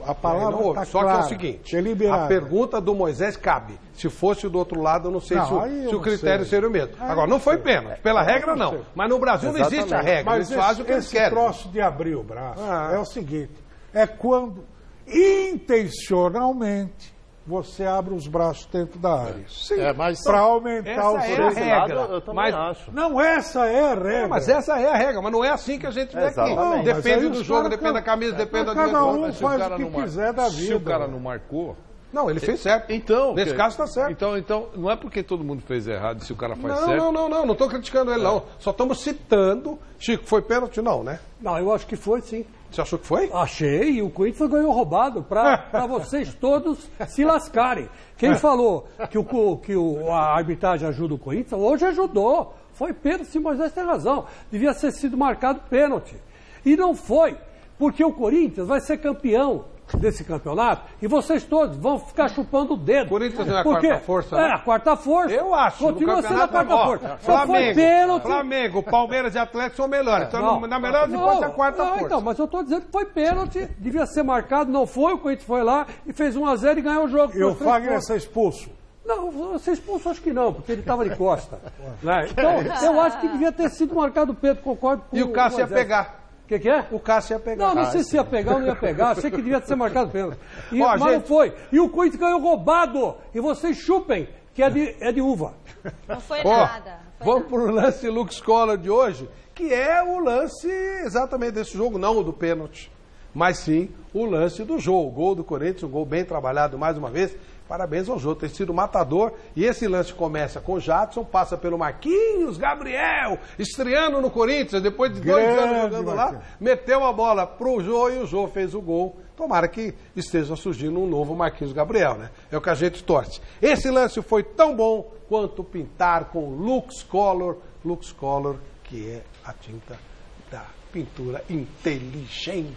A palavra está só clara, que é o seguinte, a pergunta do Moisés cabe. Se fosse do outro lado, eu não sei se o critério seria o mesmo. Agora, não foi pênalti. Pela regra, não. Mas no Brasil não existe a regra. Mas eles fazem o que eles querem. Esse troço de abrir o braço é o seguinte: é quando intencionalmente você abre os braços dentro da área. Sim, para aumentar o seu regra. Eu também acho. Não, essa é a regra. Mas essa é a regra, mas não é assim que a gente vê aqui. Não, depende do jogo, depende da camisa, depende da cada um faz o que quiser da vida. Se o cara não marcou... Não, ele fez certo. Então, nesse caso está certo. Então, não é porque todo mundo fez errado se o cara faz certo. Não estou criticando ele, não. Só estamos citando. Chico, foi pênalti? Não, né? Não, eu acho que foi, sim. Você achou que foi? Achei, e o Corinthians ganhou roubado para vocês todos se lascarem. Quem falou que a arbitragem ajuda o Corinthians, hoje ajudou. Foi pênalti, se Moisés tem razão. Devia ter sido marcado pênalti. E não foi, porque o Corinthians vai ser campeão desse campeonato e vocês todos vão ficar chupando o dedo. Corinthians não é a quarta força, né? É, a quarta força. Eu acho. Continua sendo a quarta força. Flamengo, Palmeiras e Atlético são melhores. Então, na melhor pode ser a quarta força. Então, mas eu estou dizendo que foi pênalti, devia ser marcado, não foi, o Corinthians foi lá e fez 1-0 e ganhou o jogo. E o Fagner ser expulso? Não, ser expulso acho que não, porque ele estava de costa. Né? Então, eu acho que devia ter sido marcado o Pedro, concordo com o E o Cássio ia pegar. O que é? O Cássio ia pegar. Não sei se ia pegar ou não ia pegar. Achei que devia ser marcado pênalti. Mas não foi. E o Corinthians ganhou roubado. E vocês chupem, que é de uva. Não foi nada. Vamos para o lance Lux Cola de hoje, que é o lance exatamente desse jogo, não o do pênalti. mas sim o lance do jogo. O gol do Corinthians, um gol bem trabalhado mais uma vez. Parabéns ao Jô, tem sido matador. E esse lance começa com o Jadson, passa pelo Marquinhos Gabriel, estreando no Corinthians, depois de 2 anos jogando lá, meteu a bola pro Jô e o Jô fez o gol. Tomara que esteja surgindo um novo Marquinhos Gabriel, né? É o que a gente torce. Esse lance foi tão bom quanto pintar com Lux Color, que é a tinta da pintura inteligente.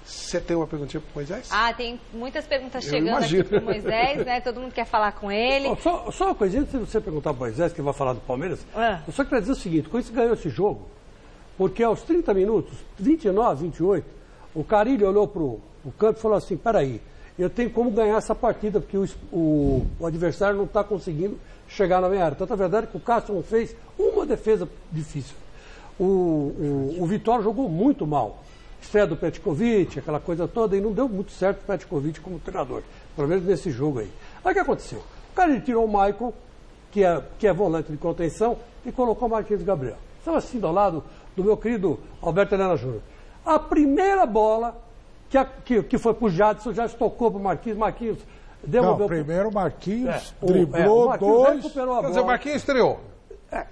Você tem uma perguntinha para o Moisés? Tem muitas perguntas chegando aqui para o Moisés, né? Todo mundo quer falar com ele. Só uma coisinha, se você perguntar para o Moisés, que vai falar do Palmeiras, eu só queria dizer o seguinte, o Corinthians ganhou esse jogo, porque aos 30 minutos, 29, 28, o Carille olhou para o campo e falou assim, peraí, eu tenho como ganhar essa partida, porque o adversário não está conseguindo chegar na minha área. Tanto é verdade que o Castro não fez uma defesa difícil. O Vitória jogou muito mal. Estreia do Petkovic, aquela coisa toda, e não deu muito certo o Petkovic como treinador, pelo menos nesse jogo aí. Aí o que aconteceu? O cara tirou o Maicon, que é volante de contenção, e colocou o Marquinhos Gabriel. Estava assim do lado do meu querido Alberto Helena Júnior. A primeira bola que foi pro Jadson, o Jadson tocou pro Marquinhos devolveu. Não, primeiro o Marquinhos driblou Marquinhos 2. Quer dizer, o Marquinhos estreou.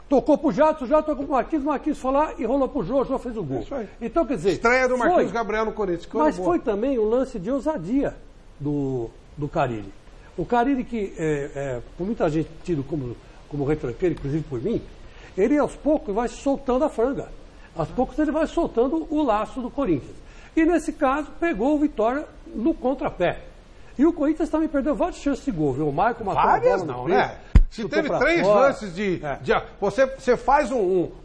Tocou pro Jadson, já tocou pro Marquinhos foi lá e rolou pro Jô, o Jô fez o gol. Então, quer dizer... Estreia do Marquinhos Gabriel no Corinthians. Mas foi também um lance de ousadia do Carille. O Carille, que por muita gente tido como retranqueiro, inclusive por mim, ele aos poucos vai soltando a franga. Aos poucos ele vai soltando o laço do Corinthians. E nesse caso, pegou o Vitória no contrapé. E o Corinthians também perdeu várias chances de gol, viu? O Maicon matou várias a bola não, né? Se teve 3 lances Você faz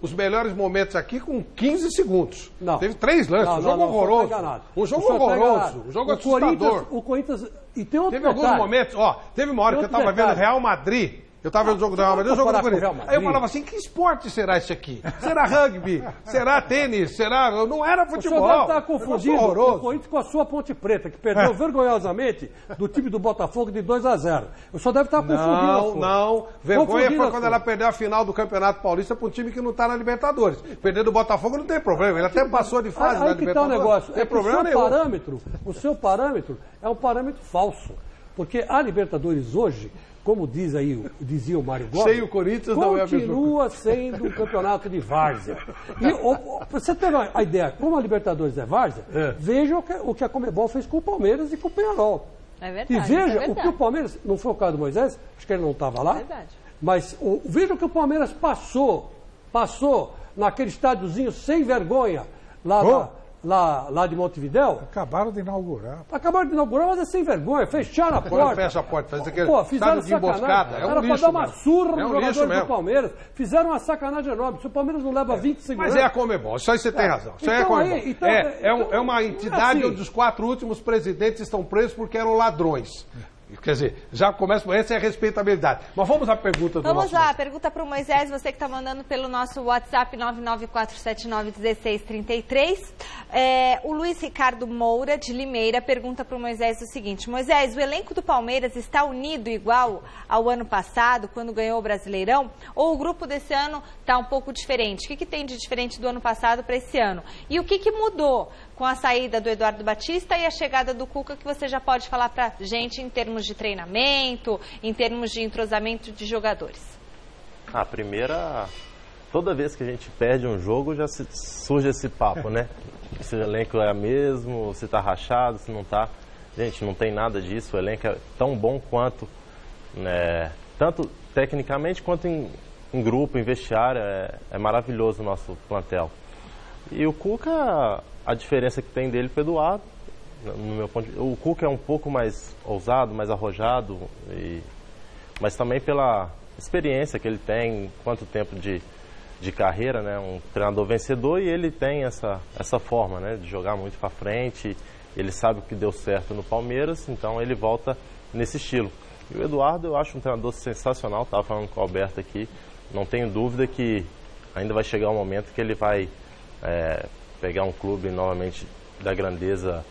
os melhores momentos aqui com 15 segundos. Não. Teve 3 lances. Um jogo horroroso. Um jogo horroroso. Um jogo assustador. O Corinthians... E tem outro Teve alguns momentos... Teve uma hora que eu estava vendo Real Madrid. Eu estava vendo o jogo do Real Madrid, o jogo do Corinthians. Aí eu falava assim, que esporte será esse aqui? Será rugby? Será tênis? Será... Não era futebol. O senhor deve estar confundindo o Corinthians com a sua Ponte Preta, que perdeu vergonhosamente do time do Botafogo de 2-0. O senhor deve estar confundindo. Não. Vergonha foi quando ela perdeu a final do Campeonato Paulista para um time que não está na Libertadores. Perder do Botafogo não tem problema. Ele até passou de fase na Libertadores. Aí que está o negócio. Tem problema nenhum. O seu parâmetro é um parâmetro falso. Porque a Libertadores hoje... Como dizia o Mário Gomes, sem o Corinthians não é a mesma coisa. Continua sendo um campeonato de várzea. E você ter a ideia, como a Libertadores é várzea, veja o que a Conmebol fez com o Palmeiras e com o Peñarol. É verdade. E veja o que o Palmeiras, não foi o caso do Moisés, acho que ele não estava lá, mas veja o que o Palmeiras passou naquele estádiozinho sem vergonha lá de Montevidéu. Acabaram de inaugurar, mas é sem vergonha. Fecharam a porta. Quando fecha a porta, faz aquele fizeram de emboscada. É um lixo. Era para dar uma surra nos jogadores do Palmeiras. Fizeram uma sacanagem enorme. Se o Palmeiras não leva 20 segundos. Mas é a Conmebol, isso aí você tem razão. Isso aí é a Conmebol. É uma entidade onde os 4 últimos presidentes estão presos porque eram ladrões. Quer dizer, já começa, essa é a respeitabilidade. Mas vamos à pergunta do Vamos lá, pergunta para o Moisés, você que está mandando pelo nosso WhatsApp 994791633. O Luiz Ricardo Moura, de Limeira, pergunta para o Moisés o seguinte: Moisés, o elenco do Palmeiras está unido igual ao ano passado, quando ganhou o Brasileirão? Ou o grupo desse ano está um pouco diferente? O que tem de diferente do ano passado para esse ano? E o que mudou com a saída do Eduardo Batista e a chegada do Cuca, que você já pode falar para a gente em termos de treinamento, em termos de entrosamento de jogadores? A primeira, toda vez que a gente perde um jogo, já surge esse papo, né? Se o elenco é mesmo, se está rachado, se não está. Gente, não tem nada disso, o elenco é tão bom quanto, né? Tanto tecnicamente quanto em grupo, em vestiário, é maravilhoso o nosso plantel. E o Cuca, a diferença que tem dele para o Eduardo, no meu ponto de vista, o Cuca é um pouco mais ousado, mais arrojado, mas também pela experiência que ele tem, quanto tempo de carreira, né? Um treinador vencedor, e ele tem essa forma, né? De jogar muito para frente. Ele sabe o que deu certo no Palmeiras, então ele volta nesse estilo. E o Eduardo, eu acho um treinador sensacional, estava falando com o Alberto aqui, não tenho dúvida que ainda vai chegar um momento que ele vai pegar um clube novamente da grandeza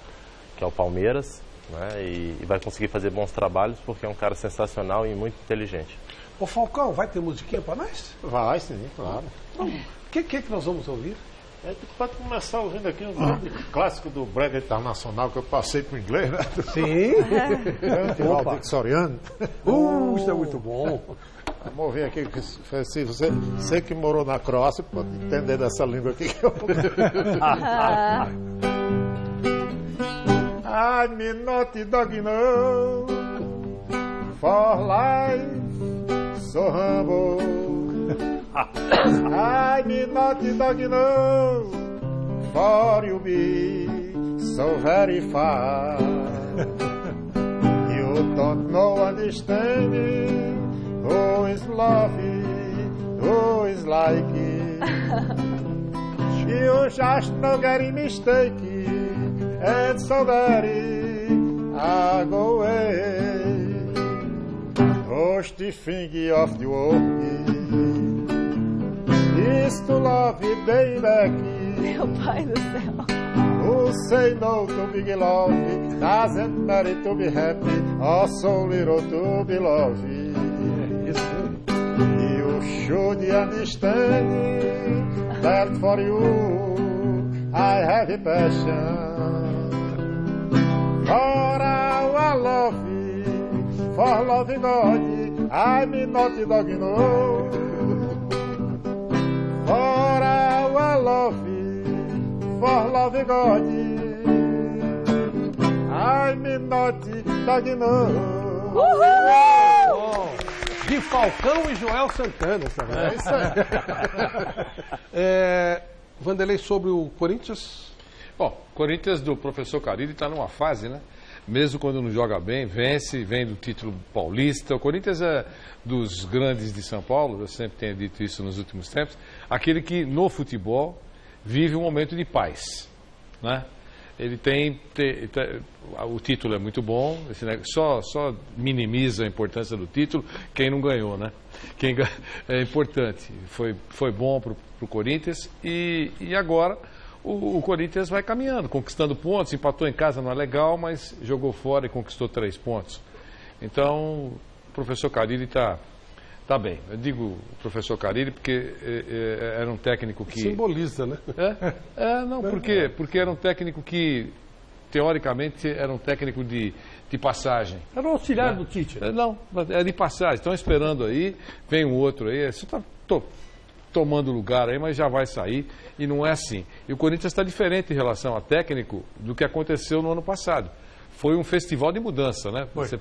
que é o Palmeiras, né, e vai conseguir fazer bons trabalhos, porque é um cara sensacional e muito inteligente. Ô Falcão, vai ter musiquinha para nós? Vai, sim, claro. O que nós vamos ouvir? A gente pode começar ouvindo aqui um grande clássico do brega internacional que eu passei para o inglês, né? Sim. Valdir Soriano. Isso é muito bom. Vamos ouvir aqui, se você que morou na Croácia pode entender dessa língua aqui que eu... I'm not dog no, for life so humble. I'm not dog no, for you be so very far. You don't know understanding who is loving, who is liking. You just no getting mistaken, and so daddy, I go away. Push the finger off the world. Is to love you, baby. Meu pai do céu. Who say no to big love, doesn't matter to be happy, or so little to be loved. You should understand that for you I have a passion. For our love, for loving God, I'm not the dog, no. For our love, for loving God, I'm not the dog, no. Uhul! De Falcão e Joel Santana, sabe? É isso aí. Vanderlei, sobre o Corinthians? Bom, o Corinthians do professor Carille está numa fase, né? Mesmo quando não joga bem, vence, vem do título paulista. O Corinthians é dos grandes de São Paulo, eu sempre tenho dito isso nos últimos tempos, aquele que no futebol vive um momento de paz, né? Ele o título é muito bom, só minimiza a importância do título quem não ganhou, né? É importante, foi bom para o Corinthians e agora o Corinthians vai caminhando, conquistando pontos, empatou em casa, não é legal, mas jogou fora e conquistou 3 pontos. Então, o professor Carille está bem. Eu digo o professor Carille porque era um técnico que... Simboliza, né? Não, por quê? Porque era um técnico que, teoricamente, era um técnico de passagem. Era o auxiliar do Tite. Não, é de passagem. Estão esperando aí, vem um outro aí, você está tomando lugar aí, mas já vai sair, e não é assim. E o Corinthians está diferente em relação a técnico do que aconteceu no ano passado. Foi um festival de mudança, né? Você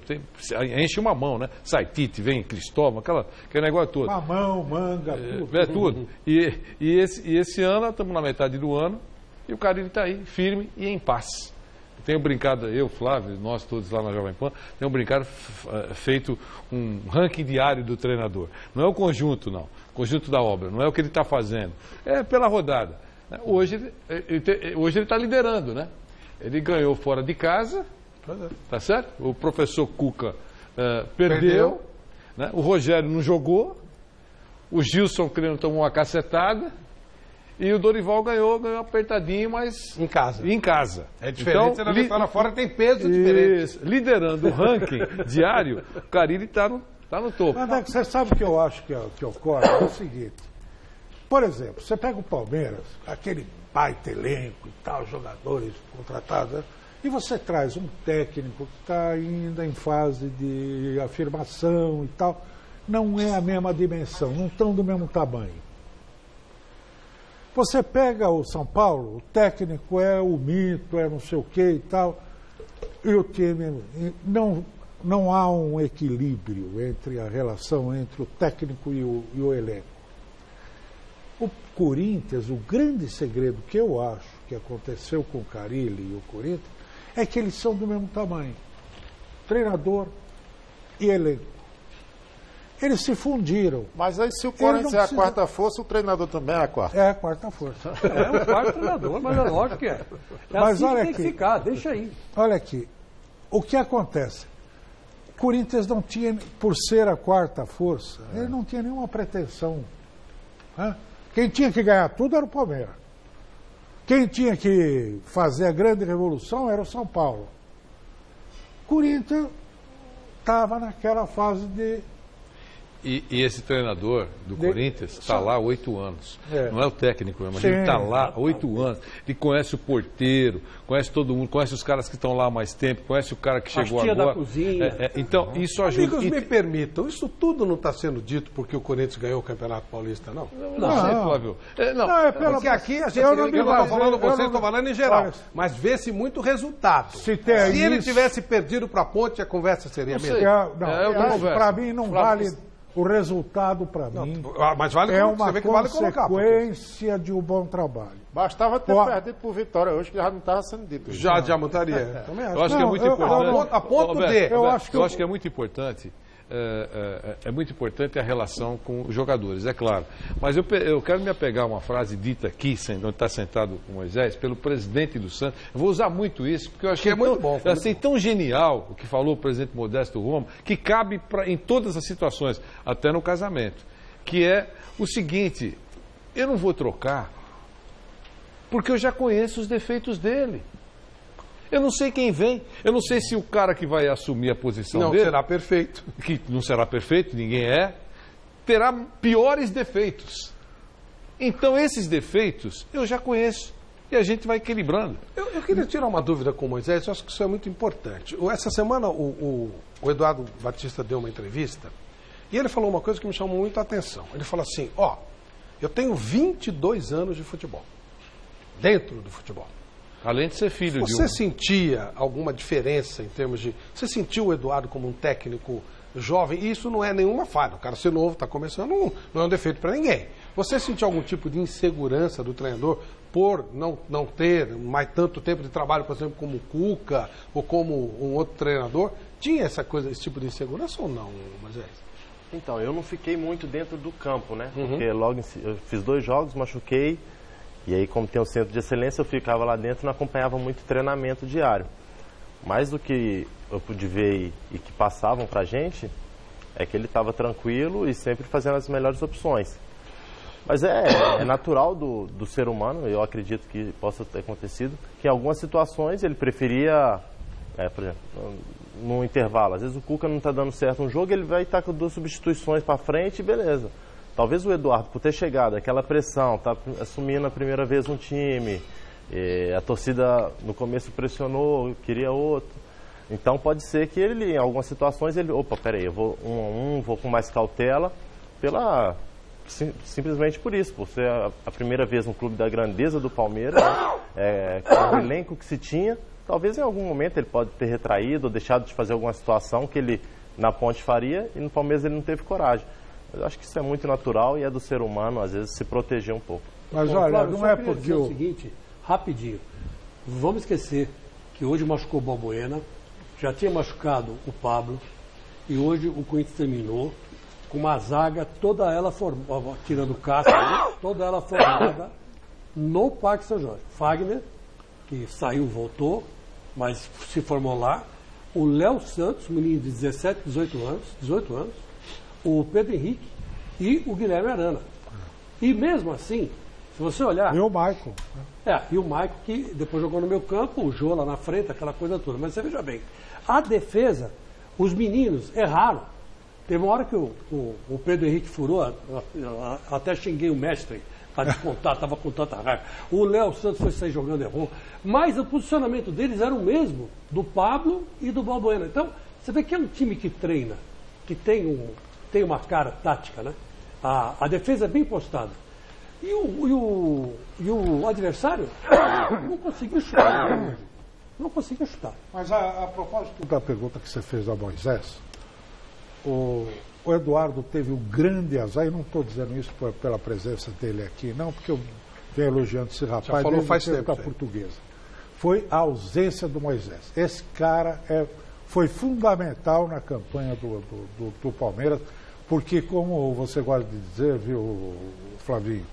enche uma mão, né? Sai Tite, vem Cristóvão, aquele negócio todo. Mamão, manga, tudo. É tudo. E esse ano, estamos na metade do ano, e o Carille está aí, firme e em paz. Tenho brincado, eu, Flávio, nós todos lá na Jovem Pan, tenho brincado, feito um ranking diário do treinador. Não é o conjunto, não. O conjunto da obra, não é o que ele está fazendo. É pela rodada. Hoje ele está liderando, né? Ele ganhou fora de casa, tá certo? O professor Cuca perdeu. Né? O Rogério não jogou. O Gilson tomou uma cacetada. E o Dorival ganhou apertadinho, mas... Em casa. É diferente, então, na vitória fora tem peso diferente. Liderando o ranking diário, o Carille está no topo. Mas você sabe o que eu acho que ocorre? É o seguinte. Por exemplo, você pega o Palmeiras, aquele baita elenco e tal, jogadores contratados, né? E você traz um técnico que está ainda em fase de afirmação e tal. Não é a mesma dimensão, não estão do mesmo tamanho. Você pega o São Paulo, o técnico é o mito, é não sei o que e tal, e o time não há um equilíbrio entre a relação entre o técnico e o elenco. O Corinthians, o grande segredo que eu acho que aconteceu com o Carille e o Corinthians é que eles são do mesmo tamanho, treinador e elenco. Eles se fundiram. Mas aí se o Corinthians é a quarta força, o treinador também é a quarta. É a quarta força. É o quarto treinador, mas é lógico que é. Mas assim olha que tem que ficar, deixa aí. Olha aqui, o que acontece? O Corinthians não tinha, por ser a quarta força, ele não tinha nenhuma pretensão. Né? Quem tinha que ganhar tudo era o Palmeiras. Quem tinha que fazer a grande revolução era o São Paulo. O Corinthians estava naquela fase de E esse treinador do Corinthians está lá há 8 anos. Não é o técnico, mas ele está lá há 8 anos. Ele conhece o porteiro, conhece todo mundo, conhece os caras que estão lá há mais tempo, conhece o cara que chegou agora. Da cozinha. Então, isso ajuda. Amigos, me permitam, isso tudo não está sendo dito porque o Corinthians ganhou o Campeonato Paulista, não? Não, Flávio. Porque aqui a gente não está falando você, estou falando em geral. Mas vê-se muito resultado. Se ele tivesse perdido para a Ponte, a conversa seria a mesma. Para mim não vale o resultado, para mim. Mas vale é uma consequência de um bom trabalho. Bastava ter perdido por Vitória hoje, que já não estava sendo dito. Já montaria. Eu acho que é muito importante. A ponto de. Eu acho que é muito importante. É muito importante a relação com os jogadores, é claro. Mas eu quero me apegar a uma frase dita aqui, onde está sentado o Moisés, pelo presidente do Santos. Eu vou usar muito isso, porque eu achei tão genial o que falou o presidente Modesto Roma, que cabe em todas as situações, até no casamento. Que é o seguinte: eu não vou trocar, porque eu já conheço os defeitos dele. Eu não sei quem vem. Eu não sei se o cara que vai assumir a posição dele... Não será perfeito. Que não será perfeito, ninguém é. Terá piores defeitos. Então, esses defeitos eu já conheço. E a gente vai equilibrando. Eu queria tirar uma dúvida com o Moisés. Eu acho que isso é muito importante. Essa semana, o Eduardo Batista deu uma entrevista e ele falou uma coisa que me chamou muito a atenção. Ele falou assim, eu tenho 22 anos de futebol. Dentro do futebol. Além de ser filho de Você sentia alguma diferença em termos de... Você sentiu o Eduardo como um técnico jovem? E isso não é nenhuma falha. O cara ser novo, está começando, não é um defeito para ninguém. Você sentiu algum tipo de insegurança do treinador por não ter mais tanto tempo de trabalho, por exemplo, como o Cuca ou como um outro treinador? Tinha esse tipo de insegurança ou não, Moisés? Então, eu não fiquei muito dentro do campo, né? Porque logo eu fiz 2 jogos, machuquei. E aí, como tem o centro de excelência, eu ficava lá dentro e não acompanhava muito treinamento diário. Mais do que eu pude ver e que passavam pra gente, é que ele estava tranquilo e sempre fazendo as melhores opções. Mas é natural do ser humano, eu acredito que possa ter acontecido, que em algumas situações ele preferia, por exemplo, no intervalo. Às vezes o Cuca não está dando certo um jogo, ele vai estar com 2 substituições para frente e beleza. Talvez o Eduardo, por ter chegado, aquela pressão, tá assumindo a primeira vez um time, a torcida no começo pressionou, queria outro. Então pode ser que ele, em algumas situações, peraí, eu vou 1 a 1, vou com mais cautela, simplesmente por isso, por ser a primeira vez no clube da grandeza do Palmeiras, com o elenco que se tinha, talvez em algum momento ele pode ter retraído ou deixado de fazer alguma situação que ele na Ponte faria e no Palmeiras ele não teve coragem. Eu acho que isso é muito natural e é do ser humano, às vezes, se proteger um pouco. Mas olha, Flávio, não é porque o seguinte, rapidinho, vamos esquecer que hoje machucou o Balbuena, já tinha machucado o Pablo, e hoje o Corinthians terminou com uma zaga, toda ela formada, tirando o Cássio, toda ela formada no Parque São Jorge. Fagner, que saiu, voltou, mas se formou lá. O Léo Santos, menino de 17, 18 anos, o Pedro Henrique e o Guilherme Arana. E mesmo assim, se você olhar... E o Maicon. E o Maicon, que depois jogou no meu campo, o Jô lá na frente, aquela coisa toda. Mas você veja bem, a defesa, os meninos erraram. Teve uma hora que o Pedro Henrique furou, até xinguei o mestre para descontar, estava com tanta raiva. O Léo Santos foi sair jogando, errou. Mas o posicionamento deles era o mesmo, do Pablo e do Balbuena. Então, você vê que é um time que treina, que tem uma cara tática, né? A defesa é bem postada. E o adversário não conseguiu chutar. Não conseguiu chutar. Mas a propósito da pergunta que você fez a Moisés, o Eduardo teve um grande azar, e não estou dizendo isso pela presença dele aqui, não, porque eu venho elogiando esse rapaz. Já falou faz tempo da portuguesa. Foi a ausência do Moisés. Esse cara foi fundamental na campanha do Palmeiras, porque, como você gosta de dizer, viu, Flavinho,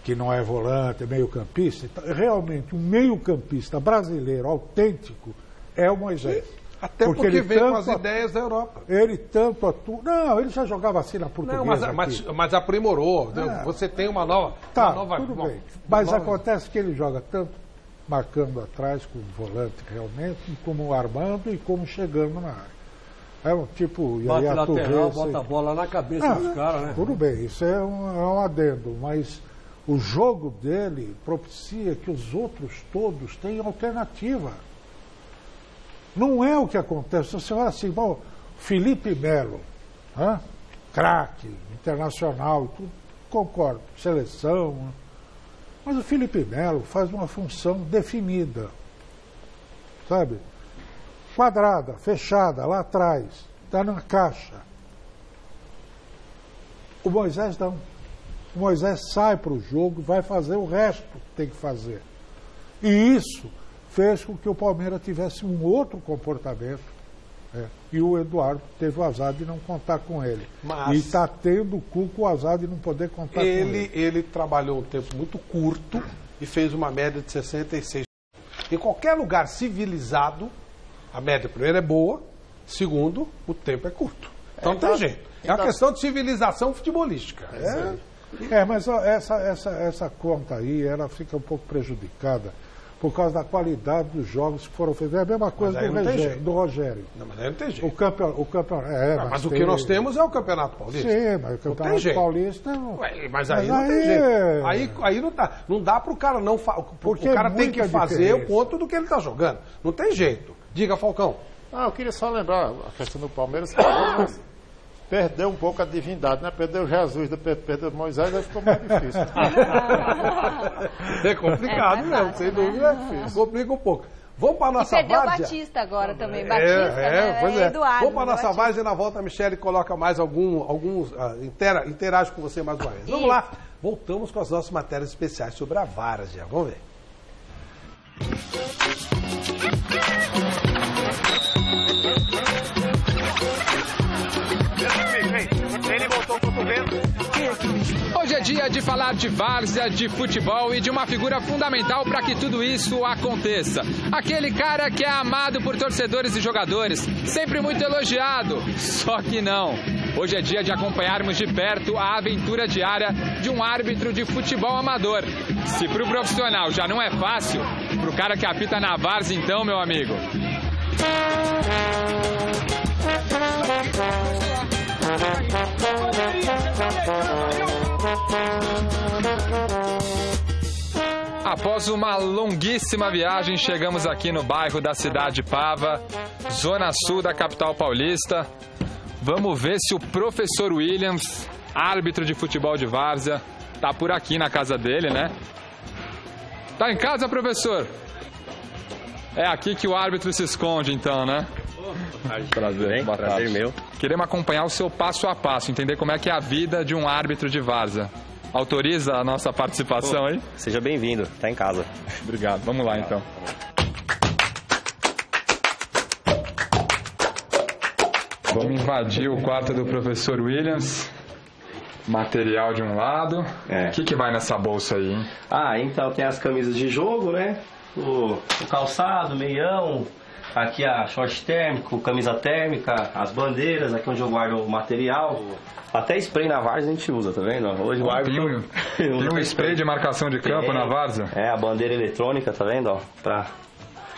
que não é volante, é meio-campista, realmente um meio-campista brasileiro autêntico é o Moisés. Até porque ele vem com as ideias da Europa. Ele tanto atua... Não, ele já jogava assim na portuguesa. Não, mas aprimorou. Você tem uma nova... Tudo bem. Mas acontece que ele joga tanto marcando atrás, como volante realmente, como armando e como chegando na área. É um tipo... Bate lateral, bota a bola na cabeça dos caras, né? Tudo bem, isso é um adendo, mas o jogo dele propicia que os outros todos tenham alternativa. Não é o que acontece. Você fala assim, bom, Felipe Melo, craque, internacional, tudo, concordo, seleção, mas o Felipe Melo faz uma função definida, sabe? Quadrada, fechada, lá atrás, está na caixa. O Moisés não. O Moisés sai para o jogo, vai fazer o resto que tem que fazer. E isso fez com que o Palmeiras tivesse um outro comportamento. E o Eduardo teve o azar de não contar com ele. Mas e está tendo o Cuco o azar de não poder contar com ele. Ele trabalhou um tempo muito curto e fez uma média de 66. Em qualquer lugar civilizado, a média, primeiro, é boa, segundo, o tempo é curto. Então não tem jeito. É uma questão de civilização futebolística. Mas essa conta aí, ela fica um pouco prejudicada por causa da qualidade dos jogos que foram feitos. É a mesma coisa do Rogério. Não, mas aí não tem jeito. O campeonato. Mas o que nós temos é o Campeonato Paulista. Sim, mas o Campeonato Paulista. Mas aí não tem jeito. Aí não dá. Não dá para o cara não. Porque o cara tem que fazer o ponto do que ele está jogando. Não tem jeito. Diga, Falcão. Eu queria só lembrar a questão do Palmeiras. Perdeu um pouco a divindade, né? Perdeu Jesus, perdeu Moisés, aí ficou mais difícil. É complicado mesmo, sem dúvida. Complica um pouco. Vamos para a nossa várzea. Perdeu o Batista agora também. Batista, pois é. Eduardo. Vamos para a nossa várzea e na volta a Michele coloca mais alguns interage com você mais uma vez. Vamos lá. Voltamos com as nossas matérias especiais sobre a várzea. Vamos ver. Hoje é dia de falar de várzea, de futebol e de uma figura fundamental para que tudo isso aconteça. Aquele cara que é amado por torcedores e jogadores, sempre muito elogiado, só que não. Hoje é dia de acompanharmos de perto a aventura diária de um árbitro de futebol amador. Se para o profissional já não é fácil, para o cara que apita na várzea então, meu amigo. Após uma longuíssima viagem, chegamos aqui no bairro da Cidade Pava, zona sul da capital paulista. Vamos ver se o professor Williams, árbitro de futebol de várzea, tá por aqui na casa dele, né? Tá em casa, professor? É aqui que o árbitro se esconde, então, né? Prazer, prazer meu. Queremos acompanhar o seu passo a passo, entender como é que é a vida de um árbitro de várzea. Autoriza a nossa participação aí? Seja bem-vindo, tá em casa. Obrigado, vamos lá então. Vamos invadir o quarto do professor Williams. Material de um lado. O que vai nessa bolsa aí, hein? Então tem as camisas de jogo, né? O calçado, meião. Aqui a short térmico, camisa térmica, as bandeiras, aqui onde eu guardo o material. Até spray na várzea a gente usa, tá vendo? Hoje o árbitro... Tem um spray de marcação de campo na várzea? A bandeira eletrônica, tá vendo? Pra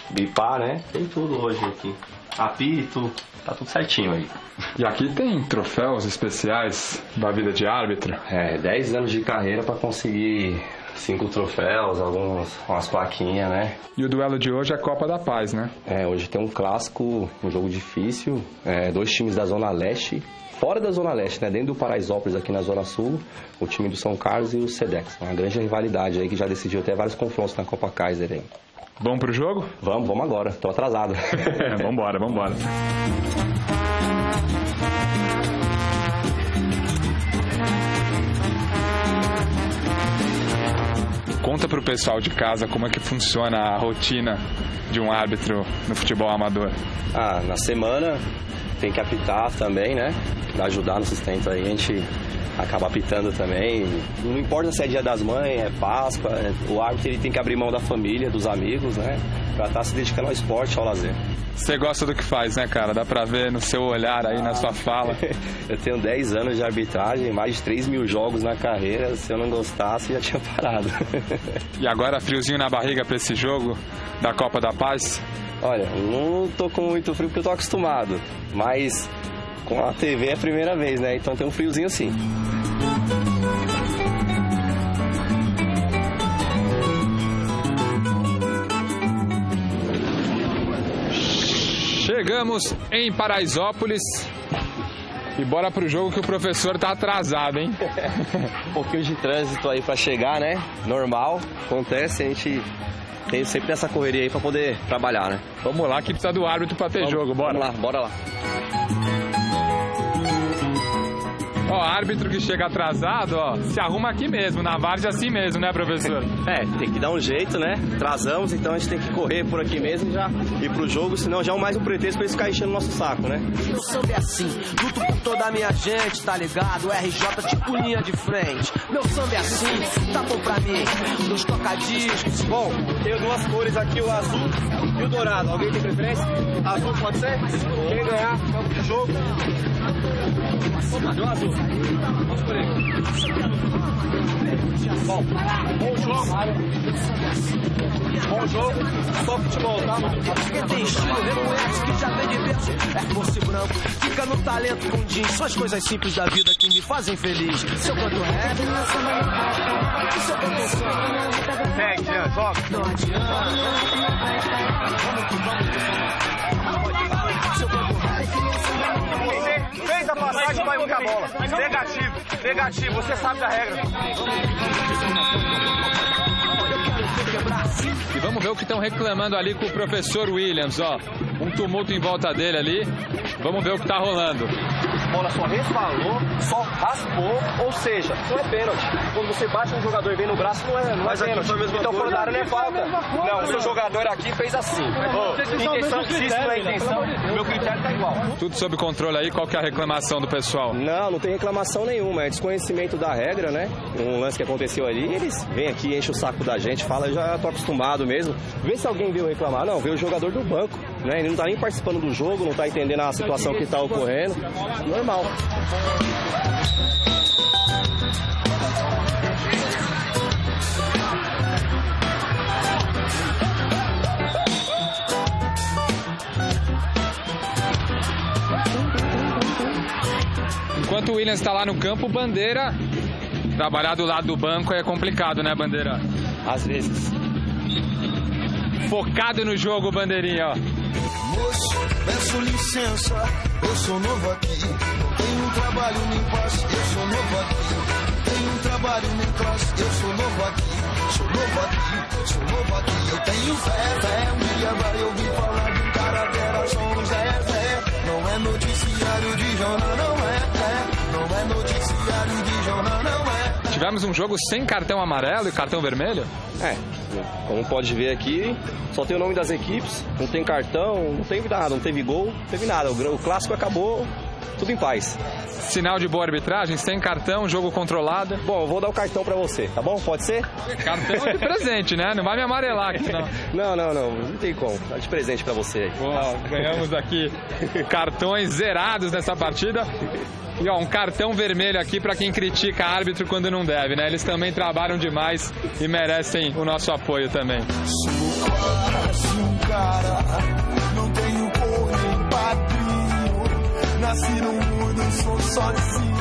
bipar, né? Tem tudo hoje aqui. Apito, tá tudo certinho aí. E aqui tem troféus especiais da vida de árbitro? 10 anos de carreira pra conseguir 5 troféus, umas plaquinhas, né? E o duelo de hoje é a Copa da Paz, né? Hoje tem um clássico, um jogo difícil, 2 times da Zona Leste, fora da Zona Leste, né? Dentro do Paraisópolis, aqui na Zona Sul, o time do São Carlos e o Sedex. Uma grande rivalidade aí que já decidiu até vários confrontos na Copa Kaiser aí. Vamos pro jogo? Vamos agora, tô atrasado. Vambora. Conta pro pessoal de casa como é que funciona a rotina de um árbitro no futebol amador. Na semana tem que apitar também, né? Ajudar no sustento aí. A gente acaba apitando também. Não importa se é Dia das Mães, é Páscoa, o árbitro ele tem que abrir mão da família, dos amigos, né? Pra estar se dedicando ao esporte, ao lazer. Você gosta do que faz, né, cara? Dá pra ver no seu olhar aí, na sua fala. Eu tenho 10 anos de arbitragem, mais de 3 mil jogos na carreira. Se eu não gostasse, já tinha parado. E agora, friozinho na barriga pra esse jogo da Copa da Paz? Olha, não tô com muito frio porque eu tô acostumado. Mas com a TV é a primeira vez, né? Então tem um friozinho sim. Chegamos em Paraisópolis e bora pro jogo que o professor tá atrasado, hein? Um pouquinho de trânsito aí pra chegar, né? Normal, acontece, a gente tem sempre essa correria aí pra poder trabalhar, né? Vamos lá que precisa do árbitro pra ter jogo, bora. Vamos lá, bora lá. Ó, árbitro que chega atrasado, ó, se arruma aqui mesmo, na várzea assim mesmo, né, professor? Tem que dar um jeito, né? Atrasamos, então a gente tem que correr por aqui mesmo e já ir pro jogo, senão já é mais um pretexto pra eles ficarem enchendo o nosso saco, né? Meu samba é assim, luto por toda a minha gente, tá ligado? RJ tipo linha de frente. Meu samba é assim, tá bom pra mim, dos tocadiscos. Bom, tenho duas cores aqui, o azul e o dourado. Alguém tem preferência? Azul pode ser? Quem ganhar, vamos pro jogo. Deu azul. Vamos por aí. Bom jogo. Bom jogo. Só futebol, tá? Quem tem estilo, reconhece que já vem de berço. É fosse branco, fica no talento com jeans. São as coisas simples da vida que me fazem feliz. Se eu canto rap, se eu canto samba, segue, Jean, joga. Não adianta. Vamos que vamos. Se eu canto rap, fez a passagem, vai buscar a bola. Negativo, você sabe da regra. E vamos ver o que estão reclamando ali com o professor Williams, ó. Um tumulto em volta dele ali. Vamos ver o que tá rolando. A bola só resvalou, só raspou, ou seja, não é pênalti. Quando você bate um jogador e vem no braço, não é pênalti. Então fora da área não é falta. Não, o seu jogador aqui fez assim. Intenção, se isso não é intenção, meu critério tá igual. Tudo sob controle aí, qual que é a reclamação do pessoal? Não tem reclamação nenhuma, é desconhecimento da regra, né? Um lance que aconteceu ali, eles vêm aqui, enchem o saco da gente, fala, eu já tô acostumado mesmo. Vê se alguém veio reclamar. Não, veio o jogador do banco, né? Ele não tá nem participando do jogo, não tá entendendo a situação que tá ocorrendo. Normal. Enquanto o Williams está lá no campo, Bandeira, trabalhar do lado do banco é complicado, né, Bandeira? Às vezes. Focado no jogo, Bandeirinha, ó. Moço, peço licença, eu sou novo aqui. Não tenho trabalho nem classe, eu sou novo aqui. Tenho trabalho nem classe, eu sou novo aqui. Sou novo aqui, sou novo aqui. Eu tenho fé, um dia vai ouvir falar de um cara que era só um Zé. Não é noticiário de jornal, não é noticiário de jornal, não é. Tivemos um jogo sem cartão amarelo e cartão vermelho? Como pode ver aqui, só tem o nome das equipes, não tem cartão, não teve nada, não teve gol, não teve nada. O clássico acabou, tudo em paz. Sinal de boa arbitragem, sem cartão, jogo controlado. Bom, eu vou dar o cartão pra você, tá bom? Pode ser? Cartão de presente, né? Não vai me amarelar aqui, não. Não tem como. Dá de presente pra você aí. Ganhamos aqui cartões zerados nessa partida. E ó, um cartão vermelho aqui pra quem critica árbitro quando não deve, né? Eles também trabalham demais e merecem o nosso apoio também. Sou quase um cara, não tenho cor nem padrinho. Nasci no mundo, sou sozinho.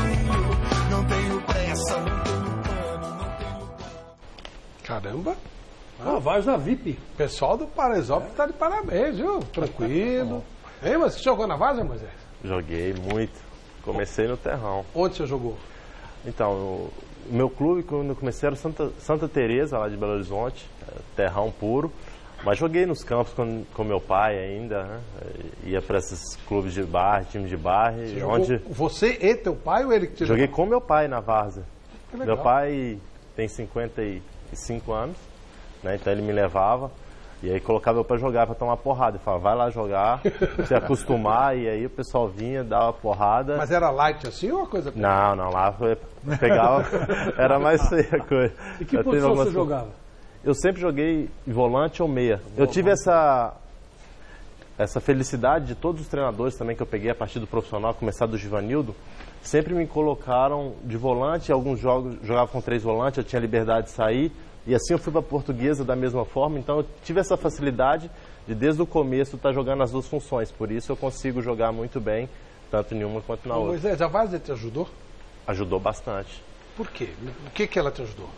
Não tenho pressa, não tenho plano, não tenho... Caramba! Várzea VIP. O pessoal do Paraisópolis tá de parabéns, viu? Tranquilo. Ei, mas você jogou na Várzea, Moisés? Joguei muito. Comecei no Terrão. Onde você jogou? Então, o meu clube, quando eu comecei, era Santa Teresa, lá de Belo Horizonte, Terrão puro. Mas joguei nos campos com meu pai ainda, né? Ia para esses clubes de bairro, times de bairro. Você e teu pai ou ele que te Joguei com meu pai na Várzea. Meu pai tem 55 anos, né? Então ele me levava. E aí colocava eu para jogar, para tomar porrada. Eu falava, vai lá jogar, se acostumar. E aí o pessoal vinha, dava porrada. Mas era light assim ou uma coisa? Não, lá pegava, era mais feia a coisa. E que posição você jogava? Eu sempre joguei volante ou meia. Eu tive essa felicidade de todos os treinadores também que eu peguei a partir do profissional, começar do Givanildo, sempre me colocaram de volante. Alguns jogos jogava com 3 volantes, eu tinha liberdade de sair. E assim eu fui para a Portuguesa da mesma forma, então eu tive essa facilidade de desde o começo estar jogando as duas funções. Por isso eu consigo jogar muito bem, tanto em uma quanto na outra. Moisés, a Várzea te ajudou? Ajudou bastante. Por quê? O que ela te ajudou?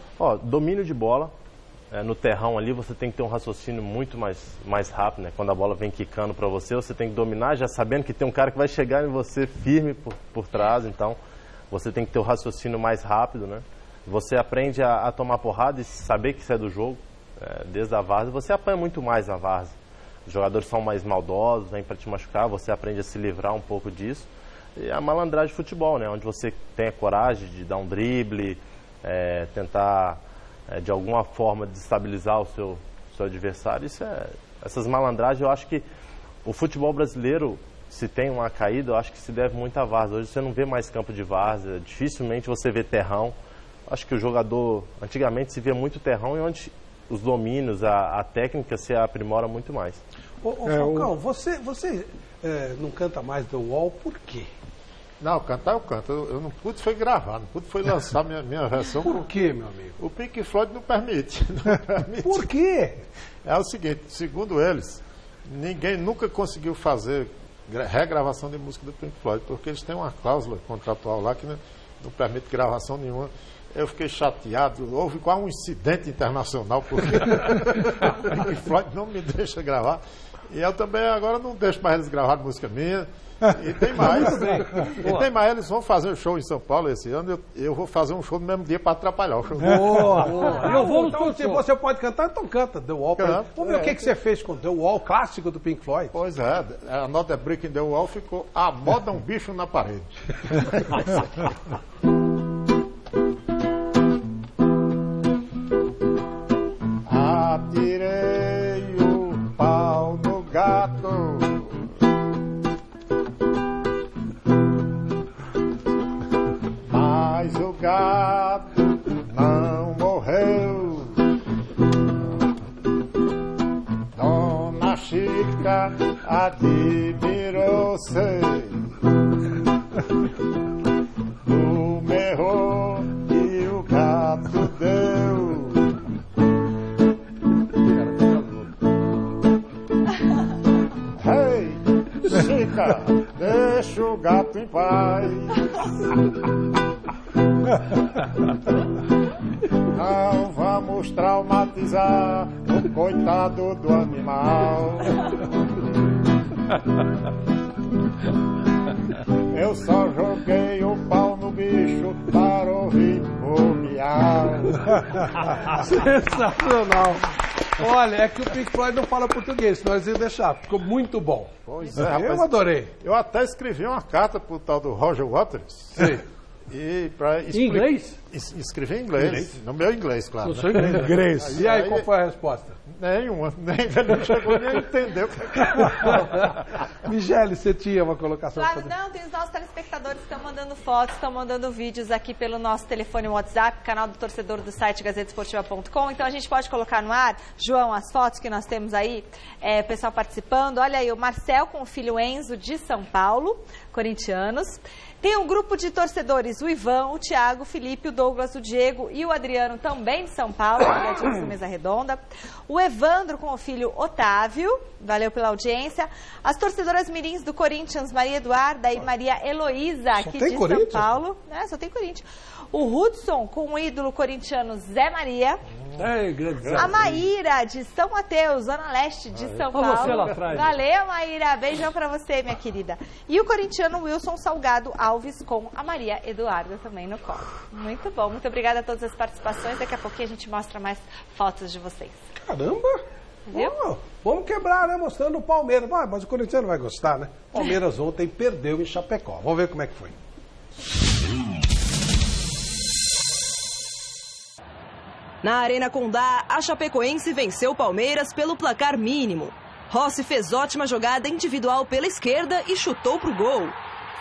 Domínio de bola. No terrão ali você tem que ter um raciocínio muito mais rápido, né? Quando a bola vem quicando para você, você tem que dominar já sabendo que tem um cara que vai chegar em você firme por trás, então você tem que ter o raciocínio mais rápido, né? Você aprende a tomar porrada e saber que isso é do jogo, desde a várzea. Você apanha muito mais na várzea. Os jogadores são mais maldosos, vêm para te machucar, você aprende a se livrar um pouco disso. E a malandragem de futebol, né? Onde você tem a coragem de dar um drible, tentar de alguma forma desestabilizar o seu adversário. Essas malandragens, eu acho que o futebol brasileiro, se tem uma caída, eu acho que se deve muito à várzea. Hoje você não vê mais campo de várzea, dificilmente você vê terrão. Acho que o jogador, antigamente se via muito terrão e onde os domínios, a técnica se aprimora muito mais. Falcão, você não canta mais The Wall, por quê? Não, cantar eu canto. Eu não pude foi gravar, não pude foi lançar minha versão. Por quê, meu amigo? O Pink Floyd não permite. Por quê? É o seguinte, segundo eles, ninguém nunca conseguiu fazer regravação de música do Pink Floyd, porque eles têm uma cláusula contratual lá que não permite gravação nenhuma. Eu fiquei chateado, houve quase um incidente internacional, porque o Pink Floyd não me deixa gravar. E eu também agora não deixo mais eles gravar música minha. E tem mais. Eles vão fazer um show em São Paulo esse ano. Eu vou fazer um show no mesmo dia para atrapalhar o show. Boa! Eu vou então, se você pode cantar, então canta The Wall. Vamos ver o que você fez com The Wall, clássico do Pink Floyd. Pois é, a nota Brick in the Wall ficou a moda um bicho na parede. Atirei o pau no gato, mas o gato não morreu. Dona Chica admirou-se do berro e o gato deu. Hey, Chica, deixa o gato em paz. Não vamos traumatizar o coitado do animal. Eu só joguei o pau no bicho para ouvir o miau. Sensacional. Olha, é que o Pink Floyd não fala português, senão eles iam deixar. Ficou muito bom. Pois é, rapaz, eu adorei. Eu até escrevi uma carta pro tal do Roger Waters. Sim. E em inglês? Escrevi em inglês. No meu inglês, claro. No seu inglês. E aí, qual foi a resposta? Nenhuma. Ele chegou nem a entender. Michele, você tinha uma colocação? Claro, não, tem os nossos telespectadores que estão mandando fotos, estão mandando vídeos aqui pelo nosso telefone WhatsApp, canal do torcedor do site gazetesportiva.com. Então a gente pode colocar no ar, João, as fotos que nós temos aí, o pessoal participando. Olha aí, o Marcel com o filho Enzo de São Paulo, corintianos. Tem um grupo de torcedores, o Ivan, o Thiago, o Felipe, o Douglas, o Diego e o Adriano, também de São Paulo, ligadinhos do Mesa Redonda. O Evandro com o filho Otávio, valeu pela audiência. As torcedoras mirins do Corinthians, Maria Eduarda e Maria Heloísa, aqui de São Paulo. Só tem Corinthians. O Hudson com o ídolo corintiano Zé Maria. A Maíra de São Mateus, Zona Leste de São Paulo. Você lá atrás. Valeu, Maíra. Beijão pra você, minha querida. E o corintiano Wilson Salgado Alves com a Maria Eduarda também no colo. Muito bom. Muito obrigada a todas as participações. Daqui a pouquinho a gente mostra mais fotos de vocês. Caramba! Vamos quebrar, né? Mostrando o Palmeiras. Mas o corintiano vai gostar, né? Palmeiras ontem perdeu em Chapecó. Vamos ver como é que foi. Na Arena Condá, a Chapecoense venceu o Palmeiras pelo placar mínimo. Rossi fez ótima jogada individual pela esquerda e chutou pro gol.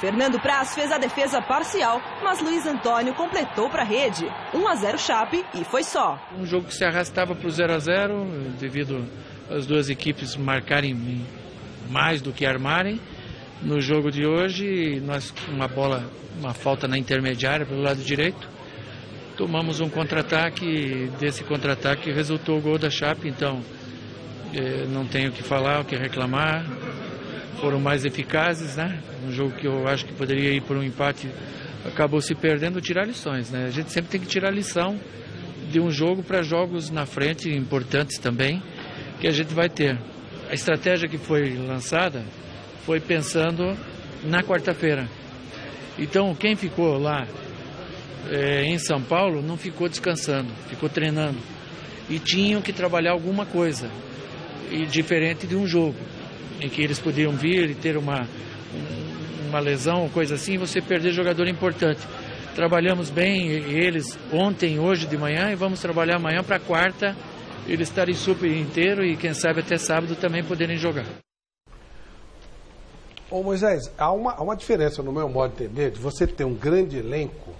Fernando Praz fez a defesa parcial, mas Luiz Antônio completou para a rede. 1-0 Chape e foi só. Um jogo que se arrastava para o 0-0, devido às duas equipes marcarem mais do que armarem. No jogo de hoje, nós uma falta na intermediária pelo lado direito. Tomamos um contra-ataque, desse contra-ataque resultou o gol da Chape, então não tenho o que falar, o que reclamar. Foram mais eficazes, né? Um jogo que eu acho que poderia ir por um empate, acabou se perdendo. Tirar lições, né? A gente sempre tem que tirar lição de um jogo para jogos na frente, importantes também, que a gente vai ter. A estratégia que foi lançada foi pensando na quarta-feira. Então, quem ficou lá em São Paulo não ficou descansando, ficou treinando. E tinham que trabalhar alguma coisa, e diferente de um jogo, em que eles podiam vir e ter uma lesão ou coisa assim, e você perder jogador importante. Trabalhamos bem eles ontem, hoje de manhã, e vamos trabalhar amanhã para quarta, eles estarem super inteiro e quem sabe até sábado também poderem jogar. Ô Moisés, há uma diferença no meu modo de entender de você ter um grande elenco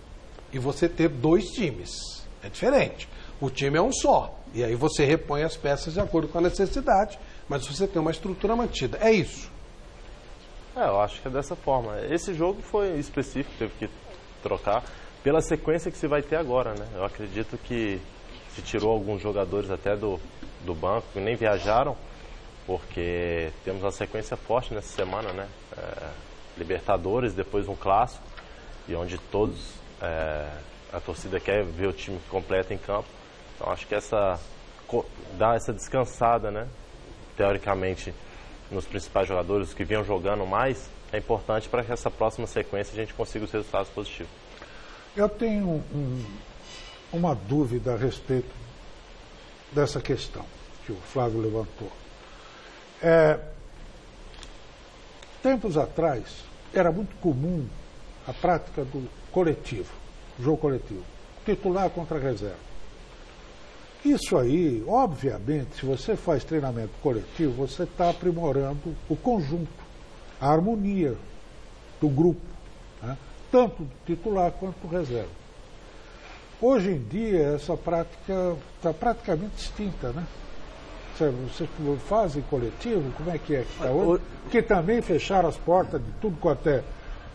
e você ter dois times. É diferente. O time é um só. E aí você repõe as peças de acordo com a necessidade, mas você tem uma estrutura mantida. É isso? Eu acho que é dessa forma. Esse jogo foi específico, teve que trocar pela sequência que se vai ter agora, né? Eu acredito que se tirou alguns jogadores até do banco, que nem viajaram, porque temos uma sequência forte nessa semana, né? Libertadores, depois um clássico, e onde todos, a torcida quer ver o time completo em campo. Então acho que dá essa descansada, né? Teoricamente, nos principais jogadores que vinham jogando mais, é importante para que essa próxima sequência a gente consiga os resultados positivos. Eu tenho uma dúvida a respeito dessa questão que o Flávio levantou. Tempos atrás, era muito comum a prática do coletivo, jogo coletivo, titular contra reserva. Isso aí, obviamente, se você faz treinamento coletivo, você está aprimorando o conjunto, a harmonia do grupo, né? Tanto do titular quanto do reserva. Hoje em dia, essa prática está praticamente extinta, né? Vocês fazem coletivo? Como é que está hoje? Porque também fecharam as portas de tudo quanto é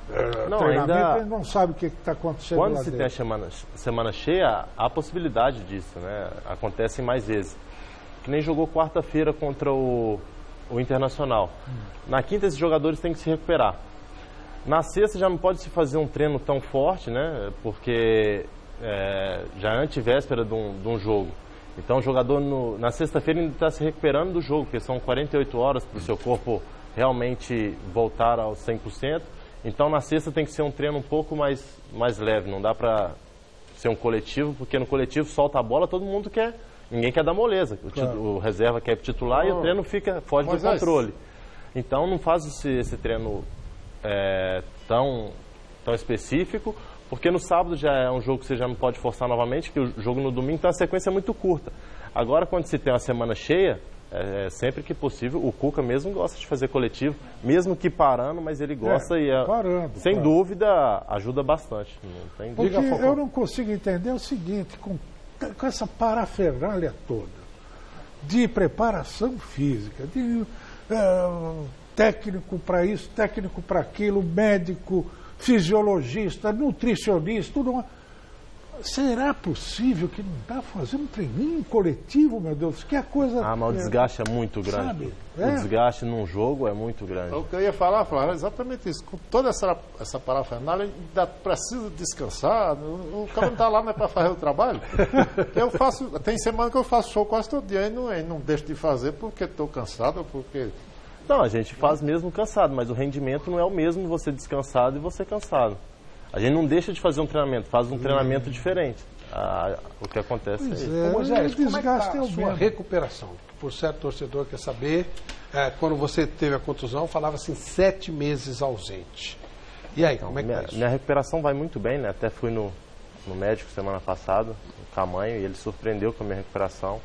treinamento, ele não sabe o que está acontecendo quando lá se dentro. tem a semana cheia, há a possibilidade disso, né? Acontecem mais vezes. Que nem jogou quarta-feira contra o Internacional. Na quinta, esses jogadores têm que se recuperar. Na sexta já não pode se fazer um treino tão forte, né? Porque já é antivéspera de um jogo. Então o jogador na sexta-feira ainda está se recuperando do jogo, porque são 48 horas para o seu corpo realmente voltar aos 100%. Então na sexta tem que ser um treino um pouco mais leve, não dá para ser um coletivo, porque no coletivo solta a bola, todo mundo quer, ninguém quer dar moleza. O reserva quer titular e o treino foge do controle. Então não faz esse treino tão específico, porque no sábado já é um jogo que você já não pode forçar novamente, que o jogo no domingo, então a sequência é muito curta. Agora, quando se tem uma semana cheia, sempre que possível, o Cuca mesmo gosta de fazer coletivo, mesmo que parando, mas ele gosta sem dúvida, ajuda bastante. Não tem porque eu não consigo entender o seguinte, com essa parafernália toda, de preparação física, de técnico para isso, técnico para aquilo, médico, fisiologista, nutricionista, tudo uma... Será possível que não dá para fazer um treininho coletivo, meu Deus? Que a coisa... mas o desgaste é muito grande. Sabe? O desgaste num jogo é muito grande. O que eu ia falar, Flávio, é exatamente isso. Com toda essa parafernália, ainda precisa descansar. O cara não está lá, não é para fazer o trabalho. Tem semana que eu faço show quase todo dia e não deixo de fazer porque estou cansado, porque... Não, a gente faz mesmo cansado, mas o rendimento não é o mesmo você descansado e você cansado. A gente não deixa de fazer um treinamento, faz um treinamento diferente. O que acontece é isso. Moisés, como é que está a sua recuperação? Por certo torcedor quer saber, quando você teve a contusão, falava-se 7 meses ausente. E aí, como é que está isso? Minha recuperação vai muito bem, né? Até fui no no médico semana passada, o Camanho, e ele surpreendeu com a minha recuperação.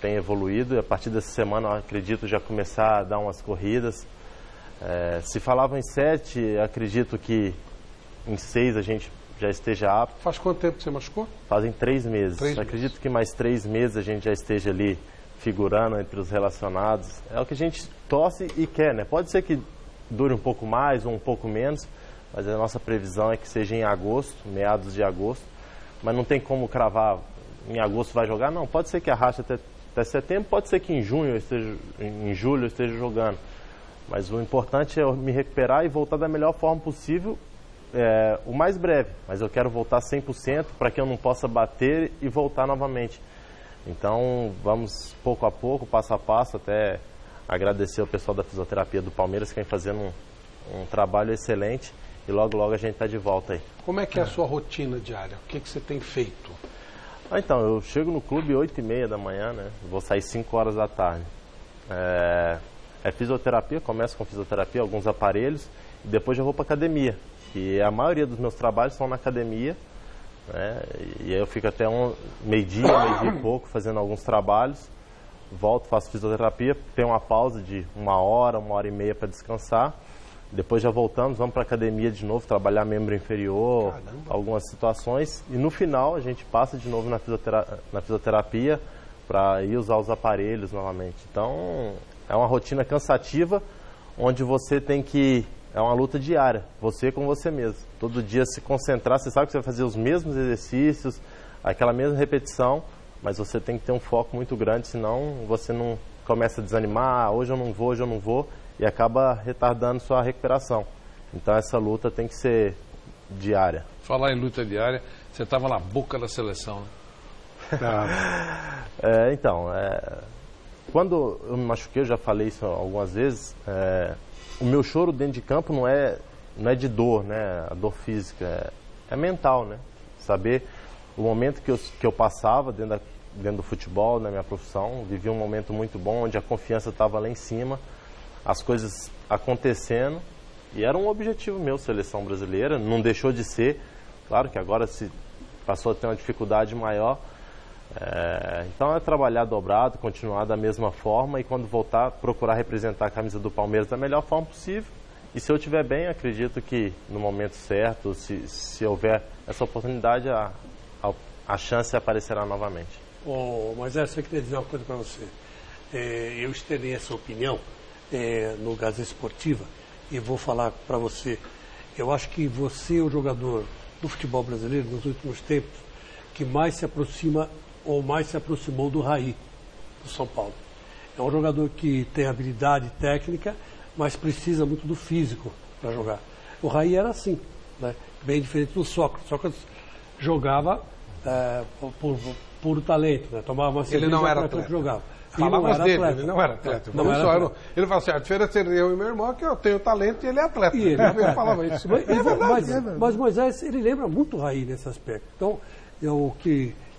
Tem evoluído e a partir dessa semana eu acredito já começar a dar umas corridas. Se falavam em 7, acredito que em 6 a gente já esteja apto. Faz quanto tempo que você machucou? Fazem 3 meses. 3 acredito meses. que mais 3 meses a gente já esteja ali figurando entre os relacionados. É o que a gente torce e quer, né? Pode ser que dure um pouco mais ou um pouco menos, mas a nossa previsão é que seja em agosto, meados de agosto. Mas não tem como cravar em agosto vai jogar, não. Pode ser que arraste até setembro, pode ser que em julho eu esteja jogando. Mas o importante é eu me recuperar e voltar da melhor forma possível, o mais breve. Mas eu quero voltar 100% para que eu não possa bater e voltar novamente. Então, vamos pouco a pouco, passo a passo, até agradecer ao pessoal da fisioterapia do Palmeiras, que vem fazendo um trabalho excelente. E logo, logo a gente está de volta aí. Como é que é a sua rotina diária? O que você tem feito? Então, eu chego no clube 8h30 da manhã, né? Vou sair 5 horas da tarde. Fisioterapia, começo com fisioterapia, alguns aparelhos, e depois já vou para academia. E a maioria dos meus trabalhos são na academia, né? E aí eu fico até meio-dia e pouco fazendo alguns trabalhos. Volto, faço fisioterapia, tenho uma pausa de 1 hora, 1h30 para descansar. Depois já voltamos, vamos para a academia de novo, trabalhar membro inferior, algumas situações. E no final a gente passa de novo na fisioterapia para ir usar os aparelhos novamente. Então é uma rotina cansativa, onde você tem que... É uma luta diária, você com você mesmo. Todo dia se concentrar, você sabe que você vai fazer os mesmos exercícios, aquela mesma repetição, mas você tem que ter um foco muito grande, senão você não começa a desanimar, hoje eu não vou, e acaba retardando sua recuperação. Então essa luta tem que ser diária. Falar em luta diária, você estava na boca da seleção, né? Quando eu me machuquei, eu já falei isso algumas vezes, o meu choro dentro de campo não é de dor, né? A dor física, é mental, né? Saber o momento que eu passava dentro do futebol, na minha profissão, vivi um momento muito bom, onde a confiança estava lá em cima, as coisas acontecendo, e era um objetivo meu, seleção brasileira, não deixou de ser, claro que agora se passou a ter uma dificuldade maior, então é trabalhar dobrado, continuar da mesma forma, e quando voltar, procurar representar a camisa do Palmeiras da melhor forma possível. E se eu estiver bem, acredito que no momento certo, se houver essa oportunidade, a chance aparecerá novamente. Mas eu queria dizer uma coisa para você. Eu externei essa opinião no Gazeta Esportiva e vou falar para você. Eu acho que você é o jogador do futebol brasileiro nos últimos tempos que mais se aproxima ou mais se aproximou do Raí, do São Paulo. É um jogador que tem habilidade técnica, mas precisa muito do físico para jogar. O Raí era assim, né? Bem diferente do Sócrates. Sócrates jogava por puro talento, né? Tomava uma cerveja, ele não era atleta. Jogava. Falava dele, ele não era atleta. Ele falava assim, a diferença entre eu e meu irmão é que eu tenho talento e ele é atleta. E ele falava isso. Mas Moisés, ele lembra muito o Raí nesse aspecto. Então,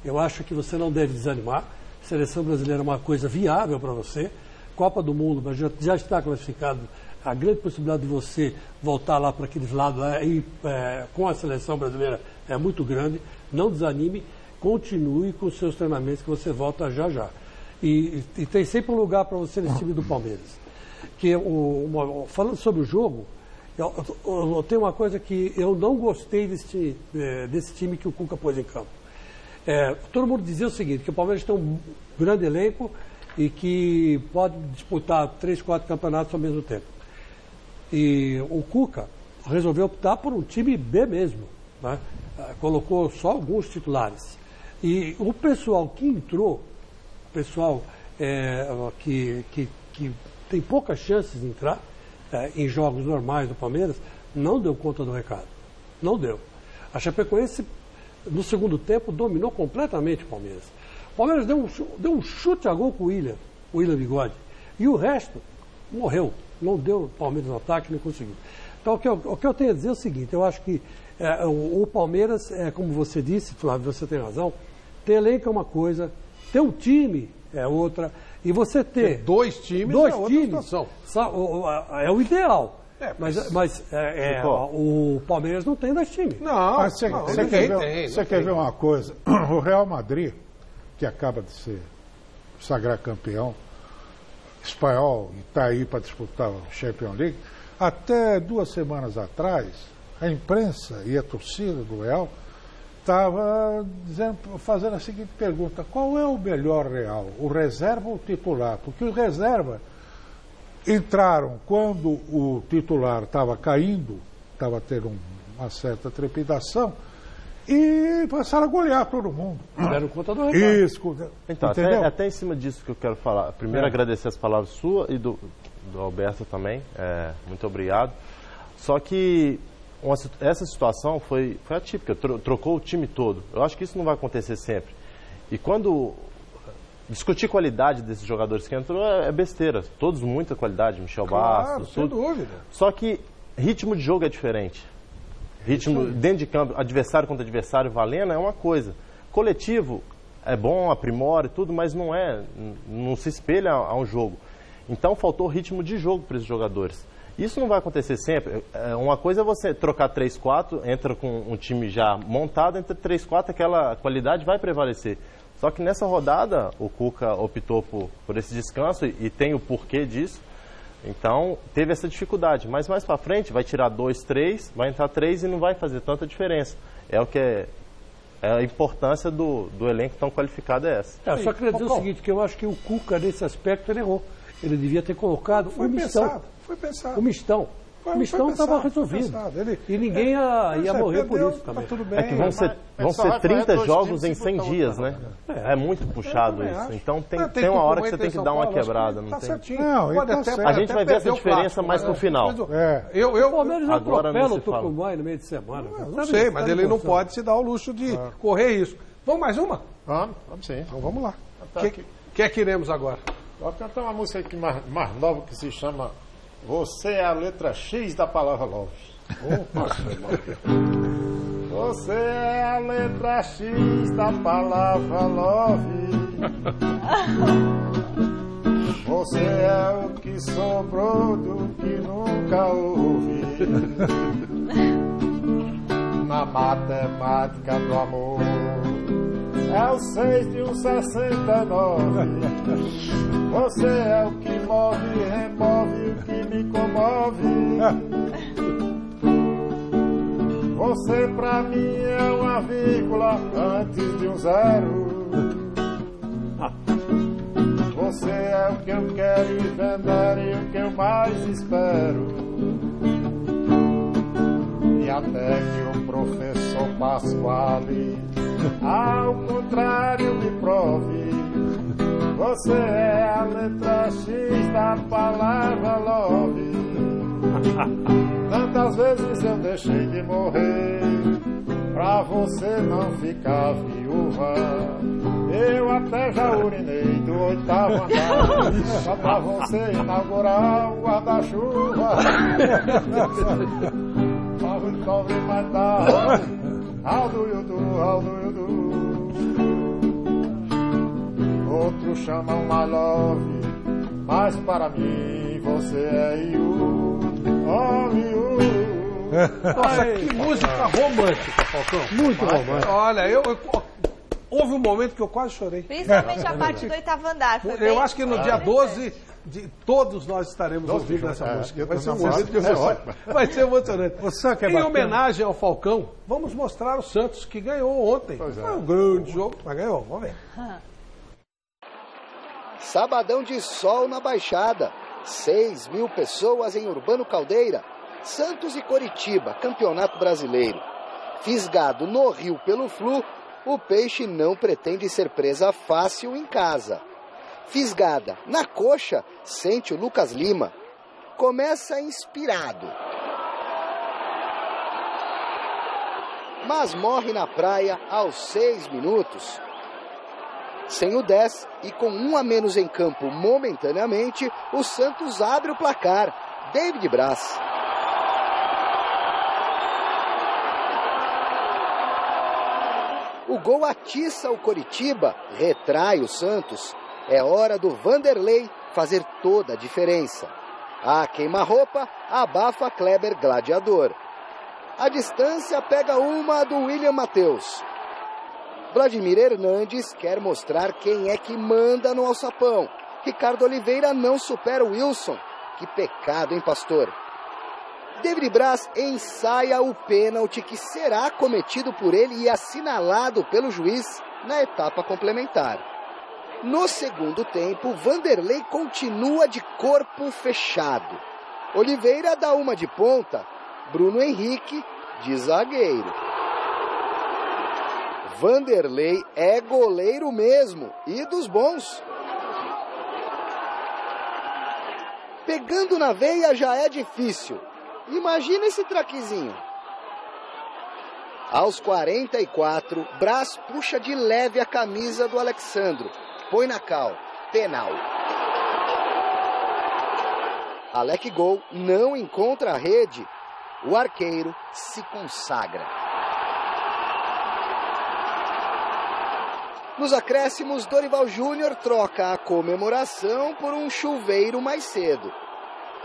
eu acho que você não deve desanimar. Seleção brasileira é uma coisa viável para você. Copa do Mundo, mas já está classificado. A grande possibilidade de você voltar lá para aqueles lados lá, com a seleção brasileira é muito grande. Não desanime, continue com os seus treinamentos que você volta já já. E tem sempre um lugar para você nesse time do Palmeiras. Falando sobre o jogo, eu tenho uma coisa que eu não gostei desse time que o Cuca pôs em campo. Todo mundo dizia o seguinte, que o Palmeiras tem um grande elenco e que pode disputar 3, 4 campeonatos ao mesmo tempo. E o Cuca resolveu optar por um time B mesmo, né? Colocou só alguns titulares. E o pessoal que entrou, o pessoal que tem poucas chances de entrar em jogos normais do Palmeiras, não deu conta do recado. Não deu. A Chapecoense, no segundo tempo, dominou completamente o Palmeiras. O Palmeiras deu um chute a gol com o William Bigode. E o resto morreu. Não deu o Palmeiras no ataque, não conseguiu. Então, o que eu tenho a dizer é o seguinte, eu acho que o Palmeiras, como você disse, Flávio, você tem razão, ter elenco é uma coisa, ter um time é outra, e você ter dois times é outra situação. É o ideal. Mas o Palmeiras não tem 2 times. Não, você quer ver uma coisa? O Real Madrid, que acaba de ser sagrar campeão espanhol e está aí para disputar o Champions League, até 2 semanas atrás, a imprensa e a torcida do Real estava fazendo a seguinte pergunta: qual é o melhor Real, o reserva ou o titular? Porque os reserva entraram quando o titular estava caindo, estava tendo uma certa trepidação, e passaram a golear todo mundo. Deram conta do recado. Isso. Então, até em cima disso que eu quero falar. Primeiro, agradecer as palavras suas e do Alberto também. Muito obrigado. Só que essa situação foi atípica, trocou o time todo. Eu acho que isso não vai acontecer sempre. E quando discutir qualidade desses jogadores que entrou é besteira. Todos muita qualidade, Michel Bastos, sem tudo. dúvida. Só que ritmo de jogo é diferente. Ritmo dentro de campo, adversário contra adversário valendo é uma coisa. Coletivo é bom, aprimora e tudo, mas não se espelha a um jogo. Então faltou ritmo de jogo para esses jogadores. Isso não vai acontecer sempre. Uma coisa é você trocar 3-4, entra com um time já montado, entra 3-4, aquela qualidade vai prevalecer. Só que nessa rodada o Cuca optou por esse descanso e tem o porquê disso. Então, teve essa dificuldade. Mas mais para frente, vai tirar 2, 3, vai entrar 3 e não vai fazer tanta diferença. A importância do elenco tão qualificado é essa. Eu só queria dizer o seguinte, que eu acho que o Cuca, nesse aspecto, ele errou. Ele devia ter colocado o Mistão. Foi pensado. O Mistão. O Mistão estava resolvido. E ninguém ia morrer por isso também. Tudo bem, vão ser 30 jogos em 100 dias, né? É muito puxado isso. Então tem uma hora que você tem que dar uma quebrada. Tá certinho. A gente vai ver essa diferença mais pro final. O Palmeiras atropela o Tucumã no meio de semana. Não sei, mas ele não pode se dar o luxo de correr isso. Vamos mais uma? Vamos sim. Então vamos lá. O que iremos agora? Vou cantar uma música aqui mais nova que se chama Você é a letra X da palavra love. Você é a letra X da palavra love. Você é o que sobrou do que nunca houve. Na matemática do amor é o 6 de um 69. Você é o que move e remove o que me comove. Você pra mim é uma vírgula antes de um zero. Você é o que eu quero e vender e o que eu mais espero. E até que o professor Pasquale ao contrário me prove. Você é a letra X da palavra love. Tantas vezes eu deixei de morrer pra você não ficar viúva. Eu até já urinei do 8º andar só pra você inaugurar o guarda-chuva. Talvez mais tarde. How do you do? Outros chamam my love, mas para mim você é you, only you. Nossa, que música romântica, Falcão. Muito romântica. Olha, houve um momento que eu quase chorei. Principalmente a parte do 8º andar. Eu acho que no dia 12, todos nós estaremos ouvindo essa música. Vai ser um momento que vai ser emocionante. Em homenagem ao Falcão, vamos mostrar o Santos, que ganhou ontem. Foi um grande jogo, mas ganhou. Vamos ver. Sabadão de sol na Baixada. 6.000 pessoas em Urbano Caldeira. Santos e Coritiba, Campeonato Brasileiro. Fisgado no Rio pelo Flu, o Peixe não pretende ser presa fácil em casa. Fisgada na coxa, sente o Lucas Lima. Começa inspirado. Mas morre na praia aos 6 minutos. Sem o 10 e com 1 a menos em campo momentaneamente, o Santos abre o placar. David Braz. O gol atiça o Coritiba, retrai o Santos. É hora do Vanderlei fazer toda a diferença. A queima-roupa abafa Kleber Gladiador. A distância pega uma do William Matheus. Vladimir Hernandes quer mostrar quem é que manda no alçapão. Ricardo Oliveira não supera o Wilson. Que pecado, hein, pastor? David Braz ensaia o pênalti que será cometido por ele e assinalado pelo juiz na etapa complementar. No segundo tempo, Vanderlei continua de corpo fechado. Oliveira dá uma de ponta, Bruno Henrique de zagueiro. Vanderlei é goleiro mesmo e dos bons. Pegando na veia já é difícil. Imagina esse traquezinho. Aos 44, Braz puxa de leve a camisa do Alexandro. Põe na cal. Penal. Alec Gol não encontra a rede. O arqueiro se consagra. Nos acréscimos, Dorival Júnior troca a comemoração por um chuveiro mais cedo.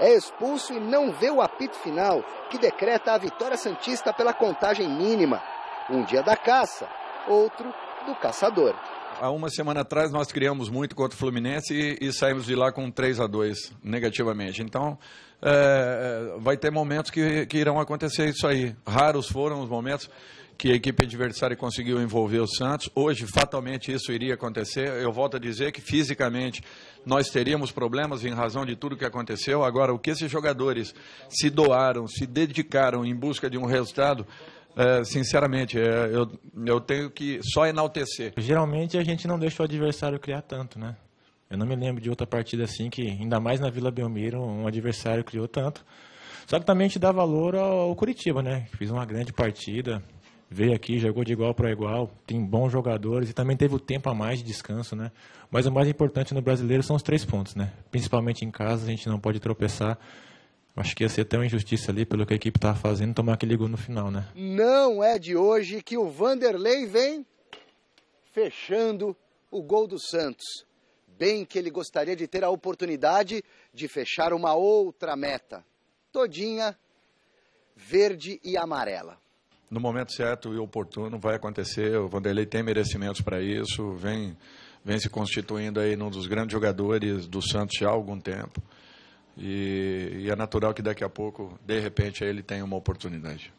É expulso e não vê o apito final, que decreta a vitória santista pela contagem mínima. Um dia da caça, outro do caçador. Há uma semana atrás nós criamos muito contra o Fluminense e saímos de lá com 3-2 negativamente. Então, vai ter momentos que irão acontecer isso aí. Raros foram os momentos que a equipe adversária conseguiu envolver o Santos. Hoje, fatalmente, isso iria acontecer. Eu volto a dizer que, fisicamente, nós teríamos problemas em razão de tudo que aconteceu. Agora, o que esses jogadores se doaram, se dedicaram em busca de um resultado, sinceramente, eu tenho que só enaltecer. Geralmente, a gente não deixa o adversário criar tanto, né? Eu não me lembro de outra partida assim que, ainda mais na Vila Belmiro, um adversário criou tanto. Só que também a gente dá valor ao Curitiba, né? Fiz uma grande partida. Veio aqui, jogou de igual para igual, tem bons jogadores e também teve o tempo a mais de descanso, né? Mas o mais importante no brasileiro são os 3 pontos, né? Principalmente em casa, a gente não pode tropeçar. Acho que ia ser tão injustiça ali pelo que a equipe estava fazendo, tomar aquele gol no final, né? Não é de hoje que o Vanderlei vem fechando o gol do Santos. Bem que ele gostaria de ter a oportunidade de fechar uma outra meta. Todinha verde e amarela. No momento certo e oportuno vai acontecer, o Vanderlei tem merecimentos para isso, vem se constituindo aí num dos grandes jogadores do Santos já há algum tempo. E é natural que daqui a pouco, de repente, ele tenha uma oportunidade.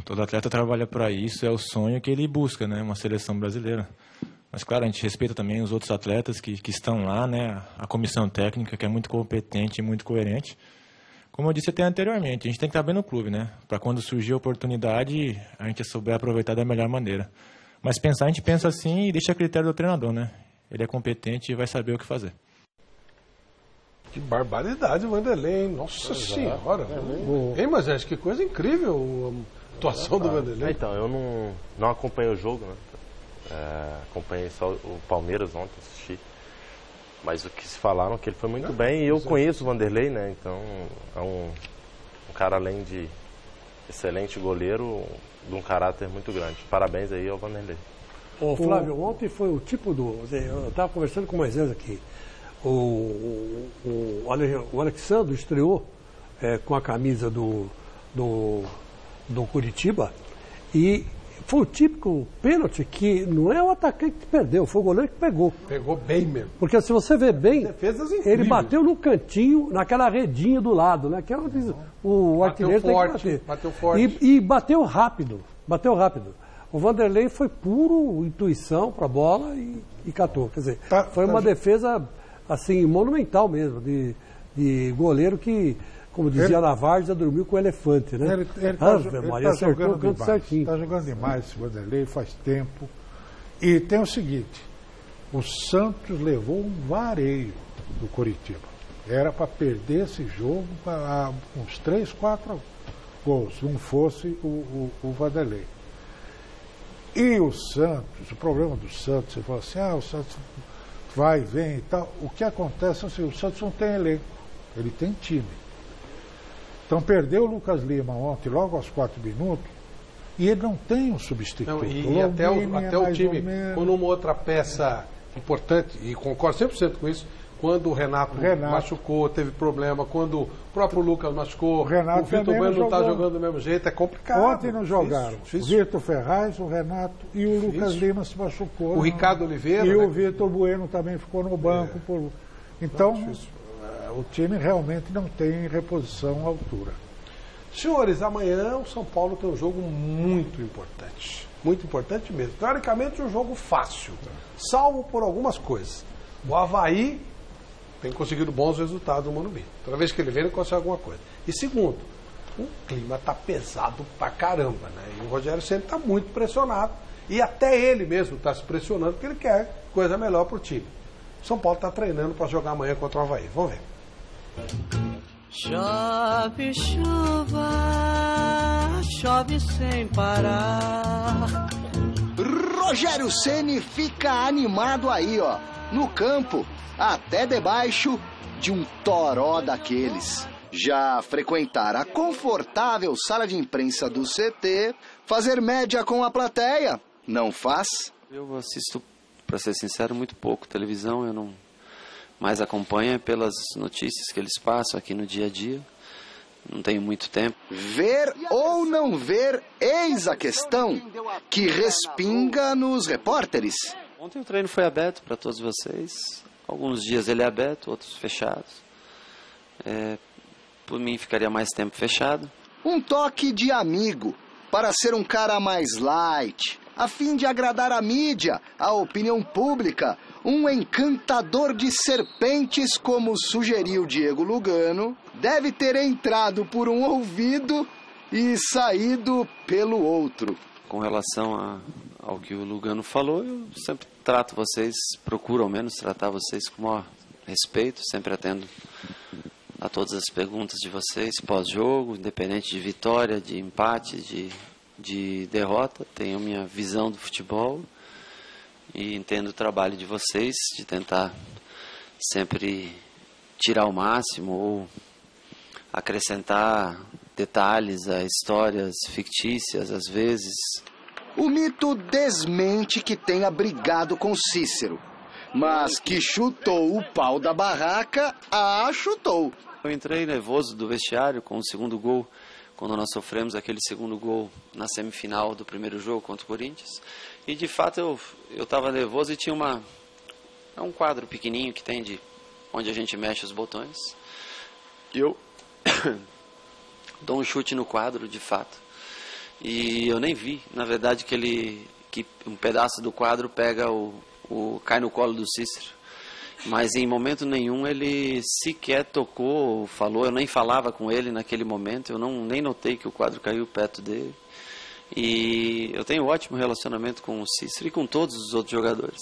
Todo atleta trabalha para isso, é o sonho que ele busca, né? Uma seleção brasileira. Mas, claro, a gente respeita também os outros atletas que estão lá, né? A comissão técnica, que é muito competente e muito coerente. Como eu disse até anteriormente, a gente tem que estar bem no clube, né? Para quando surgir a oportunidade, a gente souber aproveitar da melhor maneira. Mas pensar, a gente pensa assim e deixa a critério do treinador, né? Ele é competente e vai saber o que fazer. Que barbaridade, Vanderlei, hein? Nossa Senhora. Hein, mas acho que coisa incrível a atuação do Vanderlei. Então, eu não acompanhei o jogo, né? Acompanhei só o Palmeiras ontem, assisti. Mas o que se falaram é que ele foi muito bem e eu conheço o Vanderlei, né? Então é um cara, além de excelente goleiro, de um caráter muito grande. Parabéns aí ao Vanderlei. Ô Flávio, ontem foi o tipo do... Eu estava conversando com o Moisés aqui. O Alexandre estreou com a camisa do Curitiba e foi o típico pênalti que não é o atacante que perdeu, foi o goleiro que pegou. Pegou bem mesmo. Porque se você ver bem, ele bateu no cantinho, naquela redinha do lado, né? Que é o artilheiro tem que bater. Bateu forte. E bateu rápido, O Vanderlei foi puro intuição para a bola e catou. Quer dizer, foi uma defesa assim, monumental mesmo, de goleiro que, como dizia na Várzea, dormiu com o elefante, né? Ele tá jogando demais. Está jogando demais esse Vanderlei, faz tempo. E tem o seguinte, o Santos levou um vareio do Curitiba. Era para perder esse jogo para uns 3, 4 gols, não fosse o Vanderlei. E o Santos, o problema do Santos, você fala assim, o Santos vai, vem e tal. O que acontece é assim, o Santos não tem elenco, ele tem time. Então perdeu o Lucas Lima ontem, logo aos 4 minutos, e ele não tem um substituto. Não, e até o time, quando uma outra peça importante, e concordo 100% com isso, Quando o Renato machucou, teve problema. Quando o próprio Lucas machucou, o Vitor Bueno não está jogando do mesmo jeito. É complicado. Ontem não jogaram. Difícil. O Vitor Ferraz, o Renato e o Lucas Lima se machucou. O Ricardo Oliveira. E o Vitor Bueno também ficou no banco. Então, o time realmente não tem reposição à altura. Senhores, amanhã o São Paulo tem um jogo muito importante. Muito importante mesmo. Teoricamente, um jogo fácil, salvo por algumas coisas. O Avaí tem conseguido bons resultados no Morumbi. Toda vez que ele vem, ele consegue alguma coisa. E segundo, o clima está pesado pra caramba, né? E o Rogério sempre está muito pressionado. E até ele mesmo está se pressionando, porque ele quer coisa melhor para o time. O São Paulo está treinando para jogar amanhã contra o Avaí. Vamos ver. Chove chuva, chove sem parar. Rogério Ceni fica animado aí, ó, no campo, até debaixo de um toró daqueles. Já frequentar a confortável sala de imprensa do CT, fazer média com a plateia, não faz? Eu assisto, para ser sincero, muito pouco televisão, eu não mais acompanho pelas notícias que eles passam aqui no dia a dia. Não tenho muito tempo. Ver ou não ver, eis a questão que respinga nos repórteres. Ontem o treino foi aberto para todos vocês. Alguns dias ele é aberto, outros fechados. Por mim ficaria mais tempo fechado. Um toque de amigo, para ser um cara mais light, a fim de agradar a mídia, a opinião pública. Um encantador de serpentes, como sugeriu Diego Lugano, deve ter entrado por um ouvido e saído pelo outro. Com relação ao que o Lugano falou, eu sempre trato vocês, procuro ao menos tratar vocês com o maior respeito, sempre atendo a todas as perguntas de vocês pós-jogo, independente de vitória, de empate, de derrota. Tenho minha visão do futebol e entendo o trabalho de vocês, de tentar sempre tirar o máximo ou acrescentar detalhes a histórias fictícias, às vezes. O mito desmente que tenha brigado com Cícero, mas que chutou o pau da barraca, chutou. Eu entrei nervoso do vestiário com o segundo gol, quando nós sofremos aquele segundo gol na semifinal do primeiro jogo contra o Corinthians. E de fato eu estava nervoso e tinha um quadro pequenininho que tem de onde a gente mexe os botões. E eu dou um chute no quadro, de fato. E eu nem vi, na verdade, que um pedaço do quadro cai no colo do Cícero. Mas em momento nenhum ele sequer tocou ou falou. Eu nem falava com ele naquele momento, eu nem notei que o quadro caiu perto dele. E eu tenho um ótimo relacionamento com o Cícero e com todos os outros jogadores.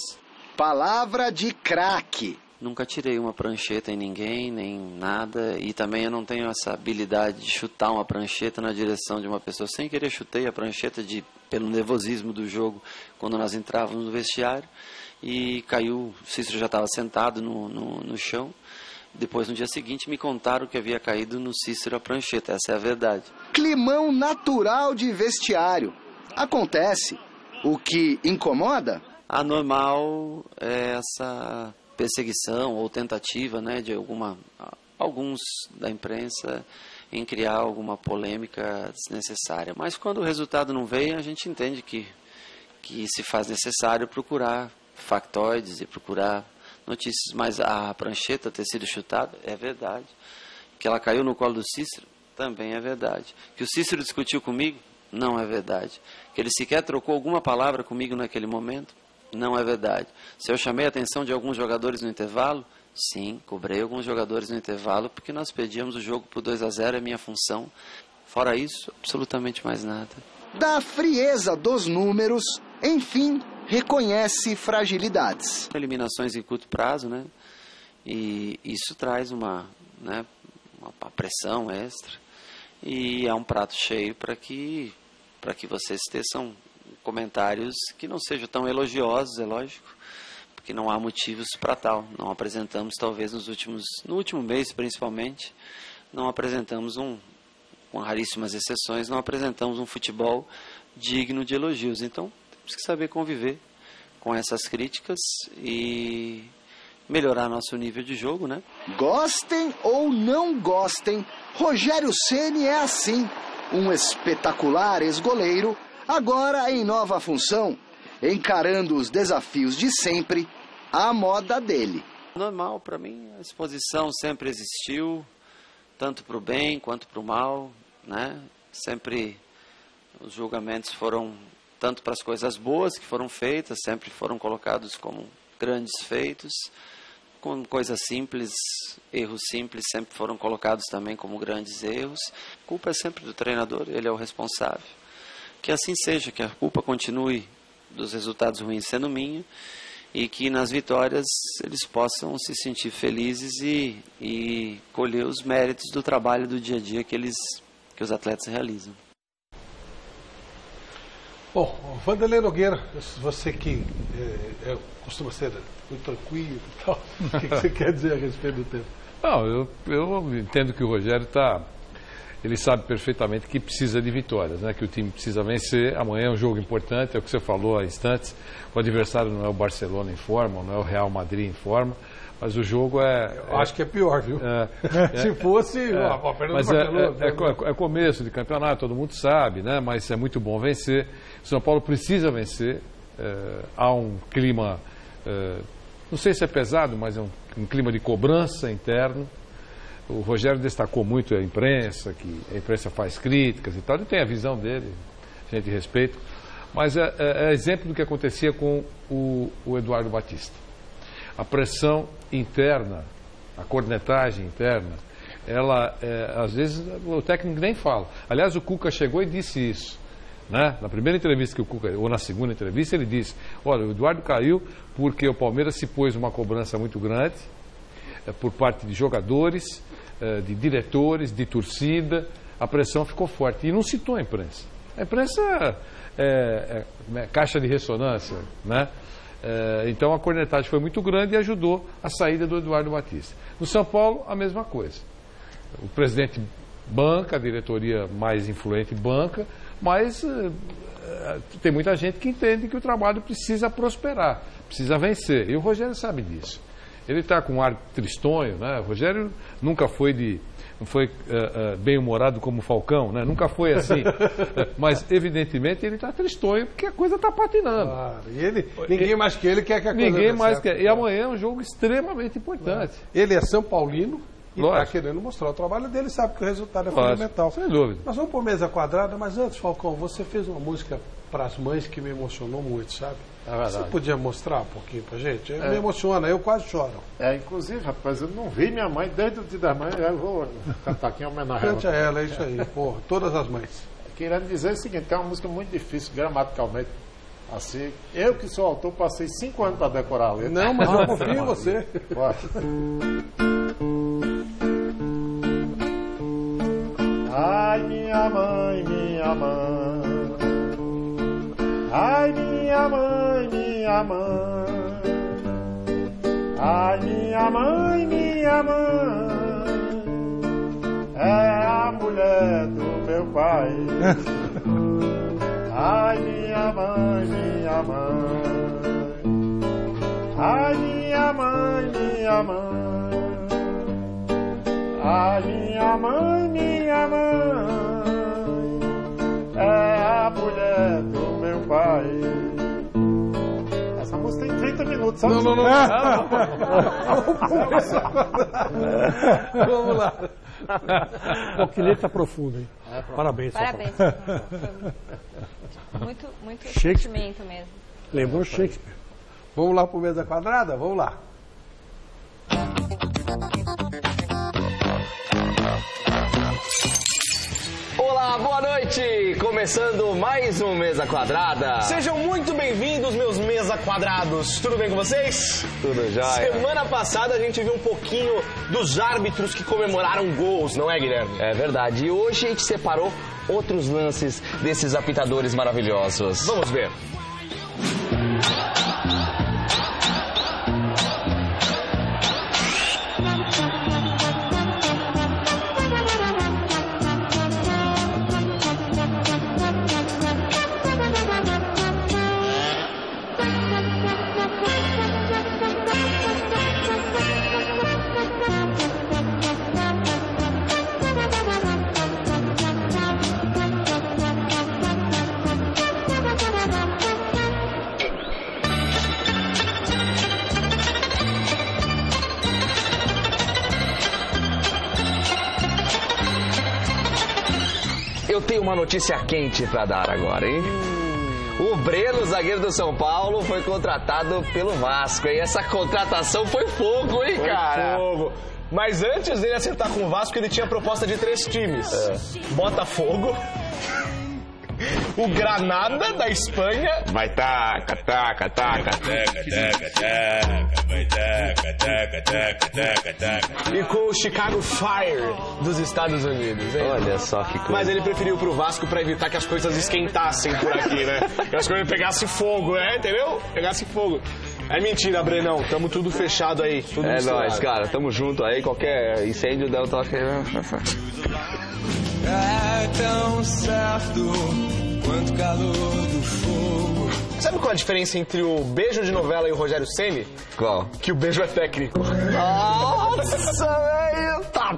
Palavra de craque. Nunca tirei uma prancheta em ninguém, nem nada. E também eu não tenho essa habilidade de chutar uma prancheta na direção de uma pessoa. Sem querer chutei a prancheta pelo nervosismo do jogo quando nós entrávamos no vestiário. E caiu, o Cícero já estava sentado no chão. Depois, no dia seguinte, me contaram que havia caído no Cícero a prancheta. Essa é a verdade. Climão natural de vestiário. Acontece. O que incomoda? Anormal é essa perseguição ou tentativa, né, de alguns da imprensa em criar alguma polêmica desnecessária. Mas quando o resultado não veio, a gente entende que se faz necessário procurar factoides e procurar notícias. Mas a prancheta ter sido chutada é verdade. Que ela caiu no colo do Cícero também é verdade. Que o Cícero discutiu comigo não é verdade. Que ele sequer trocou alguma palavra comigo naquele momento não é verdade. Se eu chamei a atenção de alguns jogadores no intervalo, sim, cobrei alguns jogadores no intervalo porque nós perdíamos o jogo por 2-0, é minha função. Fora isso, absolutamente mais nada. Da frieza dos números, enfim, reconhece fragilidades. Eliminações em curto prazo, né? E isso traz uma pressão extra. E é um prato cheio para que vocês teçam comentários que não sejam tão elogiosos, é lógico, porque não há motivos para tal. Não apresentamos, talvez no último mês principalmente, não apresentamos com raríssimas exceções, não apresentamos um futebol digno de elogios. Então, temos que saber conviver com essas críticas e melhorar nosso nível de jogo, né? Gostem ou não gostem, Rogério Ceni é assim. Um espetacular ex-goleiro, agora em nova função, encarando os desafios de sempre, à moda dele. Normal, para mim, a exposição sempre existiu, tanto para o bem quanto para o mal, né? Sempre os julgamentos foram, tanto para as coisas boas que foram feitas, sempre foram colocados como grandes feitos, com coisas simples, erros simples sempre foram colocados também como grandes erros. A culpa é sempre do treinador, ele é o responsável. Que assim seja, que a culpa continue dos resultados ruins sendo minha, e que nas vitórias eles possam se sentir felizes e colher os méritos do trabalho do dia a dia que os atletas realizam. Bom, Vanderlei Nogueira, você que costuma ser muito tranquilo e tal, o que você quer dizer a respeito do tempo? Não, eu entendo que o Rogério ele sabe perfeitamente que precisa de vitórias, né? Que o time precisa vencer. Amanhã é um jogo importante, é o que você falou há instantes. O adversário não é o Barcelona em forma, não é o Real Madrid em forma, mas o jogo Eu acho que é pior, viu? Se fosse, mas é começo de campeonato, todo mundo sabe, né? Mas é muito bom vencer. O São Paulo precisa vencer. Há um clima, não sei se é pesado, mas é um clima de cobrança interno. O Rogério destacou muito a imprensa, que a imprensa faz críticas e tal, ele tem a visão dele, a gente respeita, mas é exemplo do que acontecia com o Eduardo Batista. A pressão interna, a cornetagem interna, ela, às vezes, o técnico nem fala. Aliás, o Cuca chegou e disse isso, né? Na primeira entrevista que o Cuca, ou na segunda entrevista, ele disse, olha, o Eduardo caiu porque o Palmeiras se pôs uma cobrança muito grande, por parte de jogadores, de diretores, de torcida, a pressão ficou forte. E não citou a imprensa. A imprensa é caixa de ressonância, né? Então a cornetagem foi muito grande e ajudou a saída do Eduardo Batista. No São Paulo, a mesma coisa. O presidente banca, a diretoria mais influente banca, mas tem muita gente que entende que o trabalho precisa prosperar, precisa vencer. E o Rogério sabe disso. Ele está com um ar tristonho, né? O Rogério nunca foi não foi bem-humorado como o Falcão, né? Nunca foi assim. Mas, evidentemente, ele está tristonho porque a coisa está patinando. Claro. E ninguém mais que ele quer que a coisa Ninguém mais quer. E amanhã é um jogo extremamente importante. Ele é São Paulino e está querendo mostrar o trabalho dele, sabe que o resultado é fundamental. Sem dúvida. Mas vamos por mesa quadrada, mas antes, Falcão, você fez uma música para as mães que me emocionou muito, sabe? Você podia mostrar um pouquinho pra gente? Me emociona, eu quase choro. Inclusive, rapaz, eu não vi minha mãe desde o dia das mães, eu vou cantar aqui em homenagem a ela. Cante a ela, é isso aí, porra, todas as mães. Querendo dizer o seguinte, é uma música muito difícil, gramaticalmente, assim. Eu que sou autor, passei 5 anos para decorar a letra. Não, mas eu confio em você. Ai, minha mãe, minha mãe. Ai, minha mãe, minha mãe. Ai, minha mãe, minha mãe. É a mulher do meu pai. Ai, minha mãe, minha mãe. Ai, minha mãe, minha mãe. Ai, minha mãe, minha mãe. É a mulher do meu pai. Essa música tem 30 minutos, sabe? Não. Vamos lá. Pô, que letra profunda, hein? Parabéns. Parabéns. Muito sentimento mesmo. Lembrou Shakespeare. Vamos lá pro Mesa Quadrada? Vamos lá. Olá, boa noite! Começando mais um Mesa Quadrada. Sejam muito bem-vindos, meus Mesa Quadrados. Tudo bem com vocês? Tudo já. Semana passada a gente viu um pouquinho dos árbitros que comemoraram gols, não é, Guilherme? É verdade. E hoje a gente separou outros lances desses apitadores maravilhosos. Vamos ver. eu tenho uma notícia quente pra dar agora, hein? O Breno, zagueiro do São Paulo, foi contratado pelo Vasco, hein? Essa contratação foi fogo, hein, cara? Foi fogo. Mas antes dele acertar com o Vasco, ele tinha proposta de 3 times. Botafogo, o Granada da Espanha. Vai taca, taca, taca. E com o Chicago Fire dos Estados Unidos, hein? Olha só que coisa. Mas ele preferiu pro Vasco pra evitar que as coisas esquentassem por aqui, né? Que as coisas pegassem fogo, né? Entendeu? Pegassem fogo. É mentira, Brenão. Tamo tudo fechado aí. Tudo misturado. Nóis, cara. Tamo junto aí. Qualquer incêndio dá um toque. É tão certo quanto calor do fogo. Sabe qual a diferença entre o Beijo de Novela e o Rogério Ceni? Qual? Que o beijo é técnico. Nossa, velho! Tá.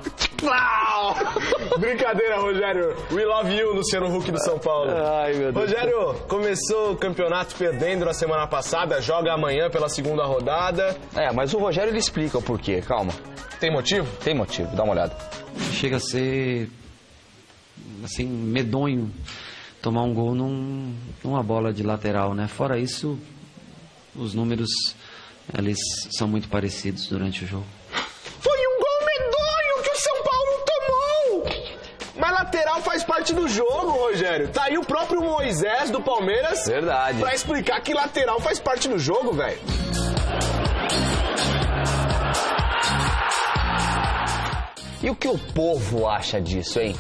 Brincadeira, Rogério. We love you, Luciano Huck do São Paulo. Ai, meu Deus. Rogério, começou o campeonato perdendo na semana passada, joga amanhã pela segunda rodada. Mas o Rogério ele explica o porquê, calma. Tem motivo? Tem motivo, dá uma olhada. Chega a ser, assim, medonho tomar um gol numa bola de lateral, né? Fora isso, os números, eles são muito parecidos durante o jogo. Foi um gol medonho que o São Paulo tomou! Mas lateral faz parte do jogo, Rogério. Tá aí o próprio Moisés do Palmeiras. Verdade. Pra explicar que lateral faz parte do jogo, velho. E o que o povo acha disso, hein?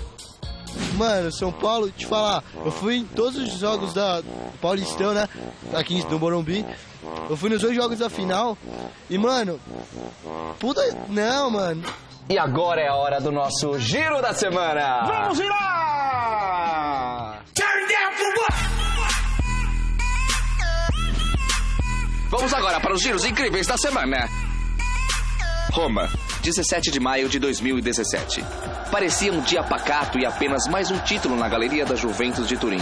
Mano, São Paulo, te falar, eu fui em todos os jogos da Paulistão, né? Aqui no Morumbi. Eu fui nos 2 jogos da final. E, mano, puta. Não, mano. E agora é a hora do nosso Giro da Semana. Vamos girar! Turn down for what? Vamos agora para os giros incríveis da semana. Roma, 17 de maio de 2017. Parecia um dia pacato e apenas mais um título na galeria da Juventus de Turim.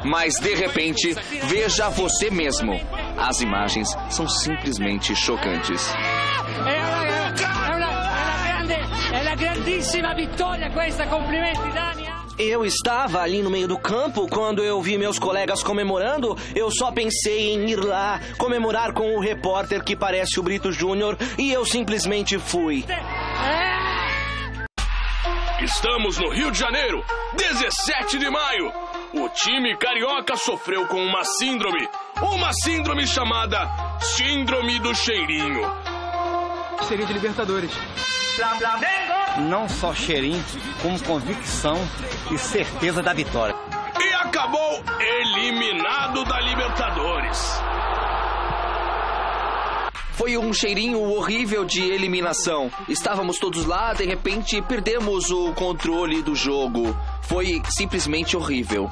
Mas, de repente, veja você mesmo. As imagens são simplesmente chocantes. É uma grandíssima vitória questa, complimenti, Dani. Eu estava ali no meio do campo quando eu vi meus colegas comemorando. Eu só pensei em ir lá comemorar com o repórter que parece o Brito Júnior e eu simplesmente fui. Estamos no Rio de Janeiro, 17 de maio. O time carioca sofreu com uma síndrome chamada Síndrome do Cheirinho. Cheirinho de Libertadores. Não só cheirinho, como convicção e certeza da vitória. E acabou eliminado da Libertadores. Foi um cheirinho horrível de eliminação. Estávamos todos lá, de repente perdemos o controle do jogo. Foi simplesmente horrível.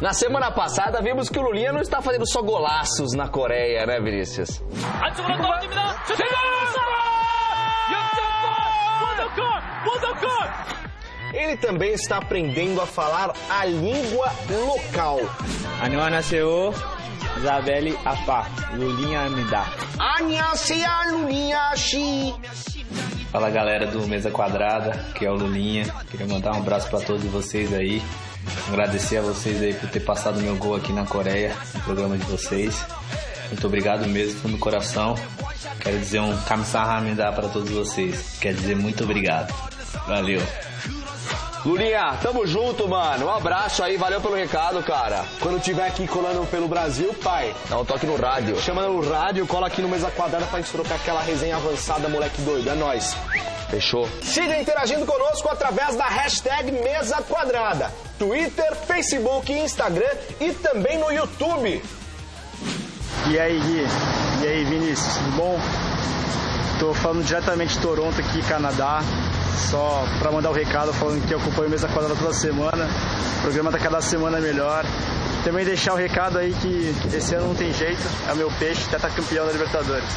Na semana passada vimos que o Lulinha não está fazendo só golaços na Coreia, né, Vinícius? Ele também está aprendendo a falar a língua local. 안녕하세요. Isabelle Afá, Lulinha-Amida. Annyeonghaseyo, Lulinha-shi. Fala galera do Mesa Quadrada, que é o Lulinha. Queria mandar um abraço para todos vocês aí. Agradecer a vocês aí por ter passado meu gol aqui na Coreia, no programa de vocês. Muito obrigado mesmo, fundo do coração. Quero dizer um kamsahamnida para todos vocês. Quer dizer muito obrigado. Valeu. Lulinha, tamo junto, mano. Um abraço aí, valeu pelo recado, cara. Quando tiver aqui colando pelo Brasil, pai, dá um toque no rádio. Chama no rádio, cola aqui no Mesa Quadrada pra gente trocar aquela resenha avançada, moleque doido. É nóis. Fechou. Siga interagindo conosco através da hashtag Mesa Quadrada. Twitter, Facebook, Instagram e também no YouTube. E aí, Gui? E aí, Vinícius? Tudo bom? Tô falando diretamente de Toronto aqui, Canadá. Só para mandar o recado falando que eu acompanho Mesa Quadrada toda semana. O programa tá cada semana melhor. Também deixar o recado aí que esse ano não tem jeito. É o meu peixe, campeão da Libertadores.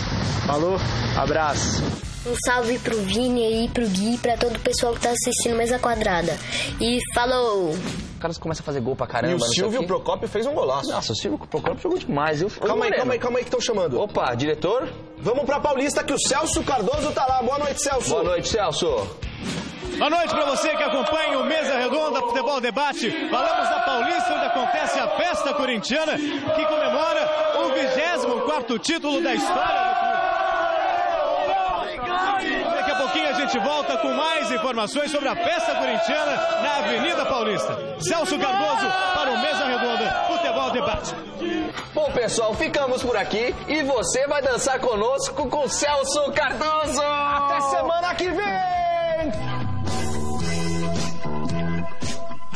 Falou, abraço. Um salve pro Vini aí, pro Gui, pra todo o pessoal que tá assistindo Mesa Quadrada. E falou! O cara começa a fazer gol pra caramba. E o Silvio Procópio fez um golaço. Nossa, o Silvio Procópio jogou demais. Calma aí que estão chamando. Opa, diretor? Vamos pra Paulista que o Celso Cardoso tá lá. Boa noite, Celso. Boa noite, Celso. Boa noite para você que acompanha o Mesa Redonda Futebol Debate. Falamos da Paulista, onde acontece a festa corintiana, que comemora o 24º título da história do clube. Daqui a pouquinho a gente volta com mais informações sobre a festa corintiana na Avenida Paulista. Celso Cardoso para o Mesa Redonda Futebol Debate. Bom, pessoal, ficamos por aqui e você vai dançar conosco com Celso Cardoso. Até semana que vem!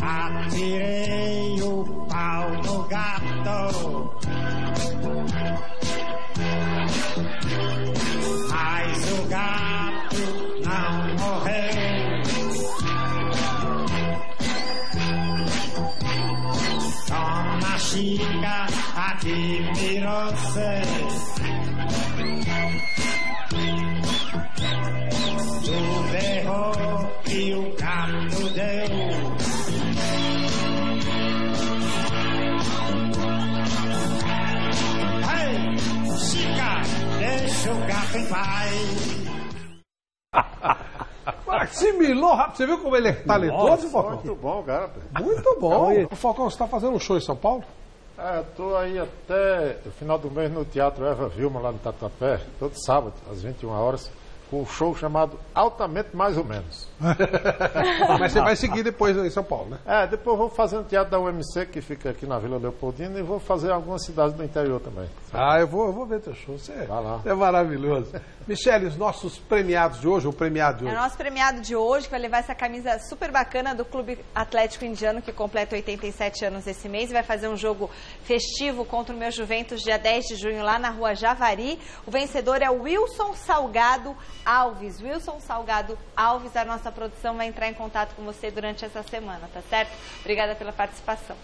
Atirei o pau no gato, mas o gato não morreu. Toma chica, aqui virou-se. Tu berrou e o gato deu. Chica, deixa o gato em paz. Assimilou rápido. Você viu como ele é talentoso, Falcão? Muito bom, cara. Muito bom. O Falcão, você está fazendo um show em São Paulo? Eu tô aí até o final do mês no Teatro Eva Vilma, lá no Tatuapé, todo sábado, às 21 horas, com um show chamado Altamente Mais ou Menos. Mas você vai seguir depois em São Paulo, né? Depois vou fazer no Teatro da UMC, que fica aqui na Vila Leopoldina, e vou fazer algumas cidades do interior também. Eu vou ver teu show. Você vai lá. É maravilhoso. Michele, os nossos premiados de hoje, o premiado de hoje. É o nosso premiado de hoje, que vai levar essa camisa super bacana do Clube Atlético Indiano, que completa 87 anos esse mês, e vai fazer um jogo festivo contra o meu Juventus, dia 10 de junho, lá na Rua Javari. O vencedor é o Wilson Salgado Alves. Wilson Salgado Alves, a nossa produção vai entrar em contato com você durante essa semana, tá certo? Obrigada pela participação.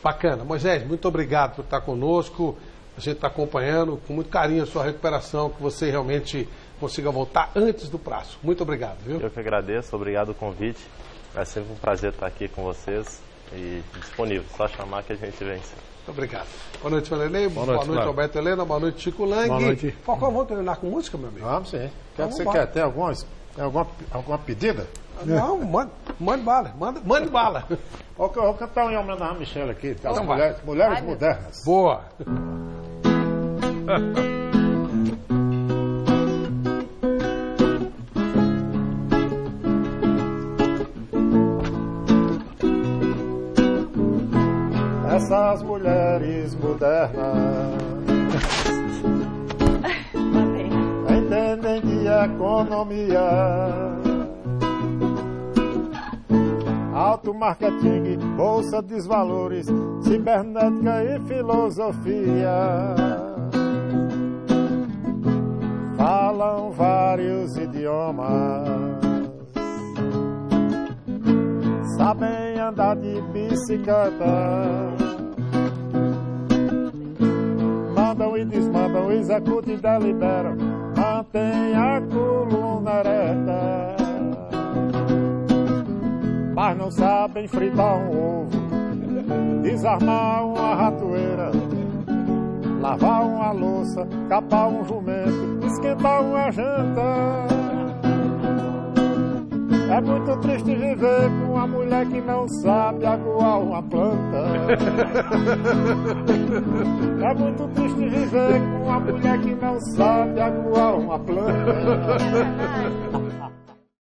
Bacana. Moisés, muito obrigado por estar conosco. A gente está acompanhando com muito carinho a sua recuperação, que você realmente consiga voltar antes do prazo. Muito obrigado, viu? Eu que agradeço, obrigado pelo convite. É sempre um prazer estar aqui com vocês e disponível. Só chamar que a gente vence. Muito obrigado. Boa noite, Vanderlei. Boa noite, Alberto Helena. Boa noite, Chico Lang. Boa noite. Falcão, vamos terminar com música, meu amigo? Vamos sim. O que você quer? Tem alguma pedida? Não, mande bala. Mande bala. Vou cantar em homenagem a Michele aqui, as mulheres modernas. Boa. Essas mulheres modernas entendem de economia, alto marketing, bolsa de valores, cibernética e filosofia. Falam vários idiomas, sabem andar de bicicleta, mandam e desmandam, executam e deliberam, mantém a coluna ereta, mas não sabem fritar um ovo, desarmar uma ratoeira, lavar uma louça, capar um jumento, esquentar uma janta. É muito triste viver com uma mulher que não sabe aguar uma planta. É muito triste viver com uma mulher que não sabe aguar uma planta.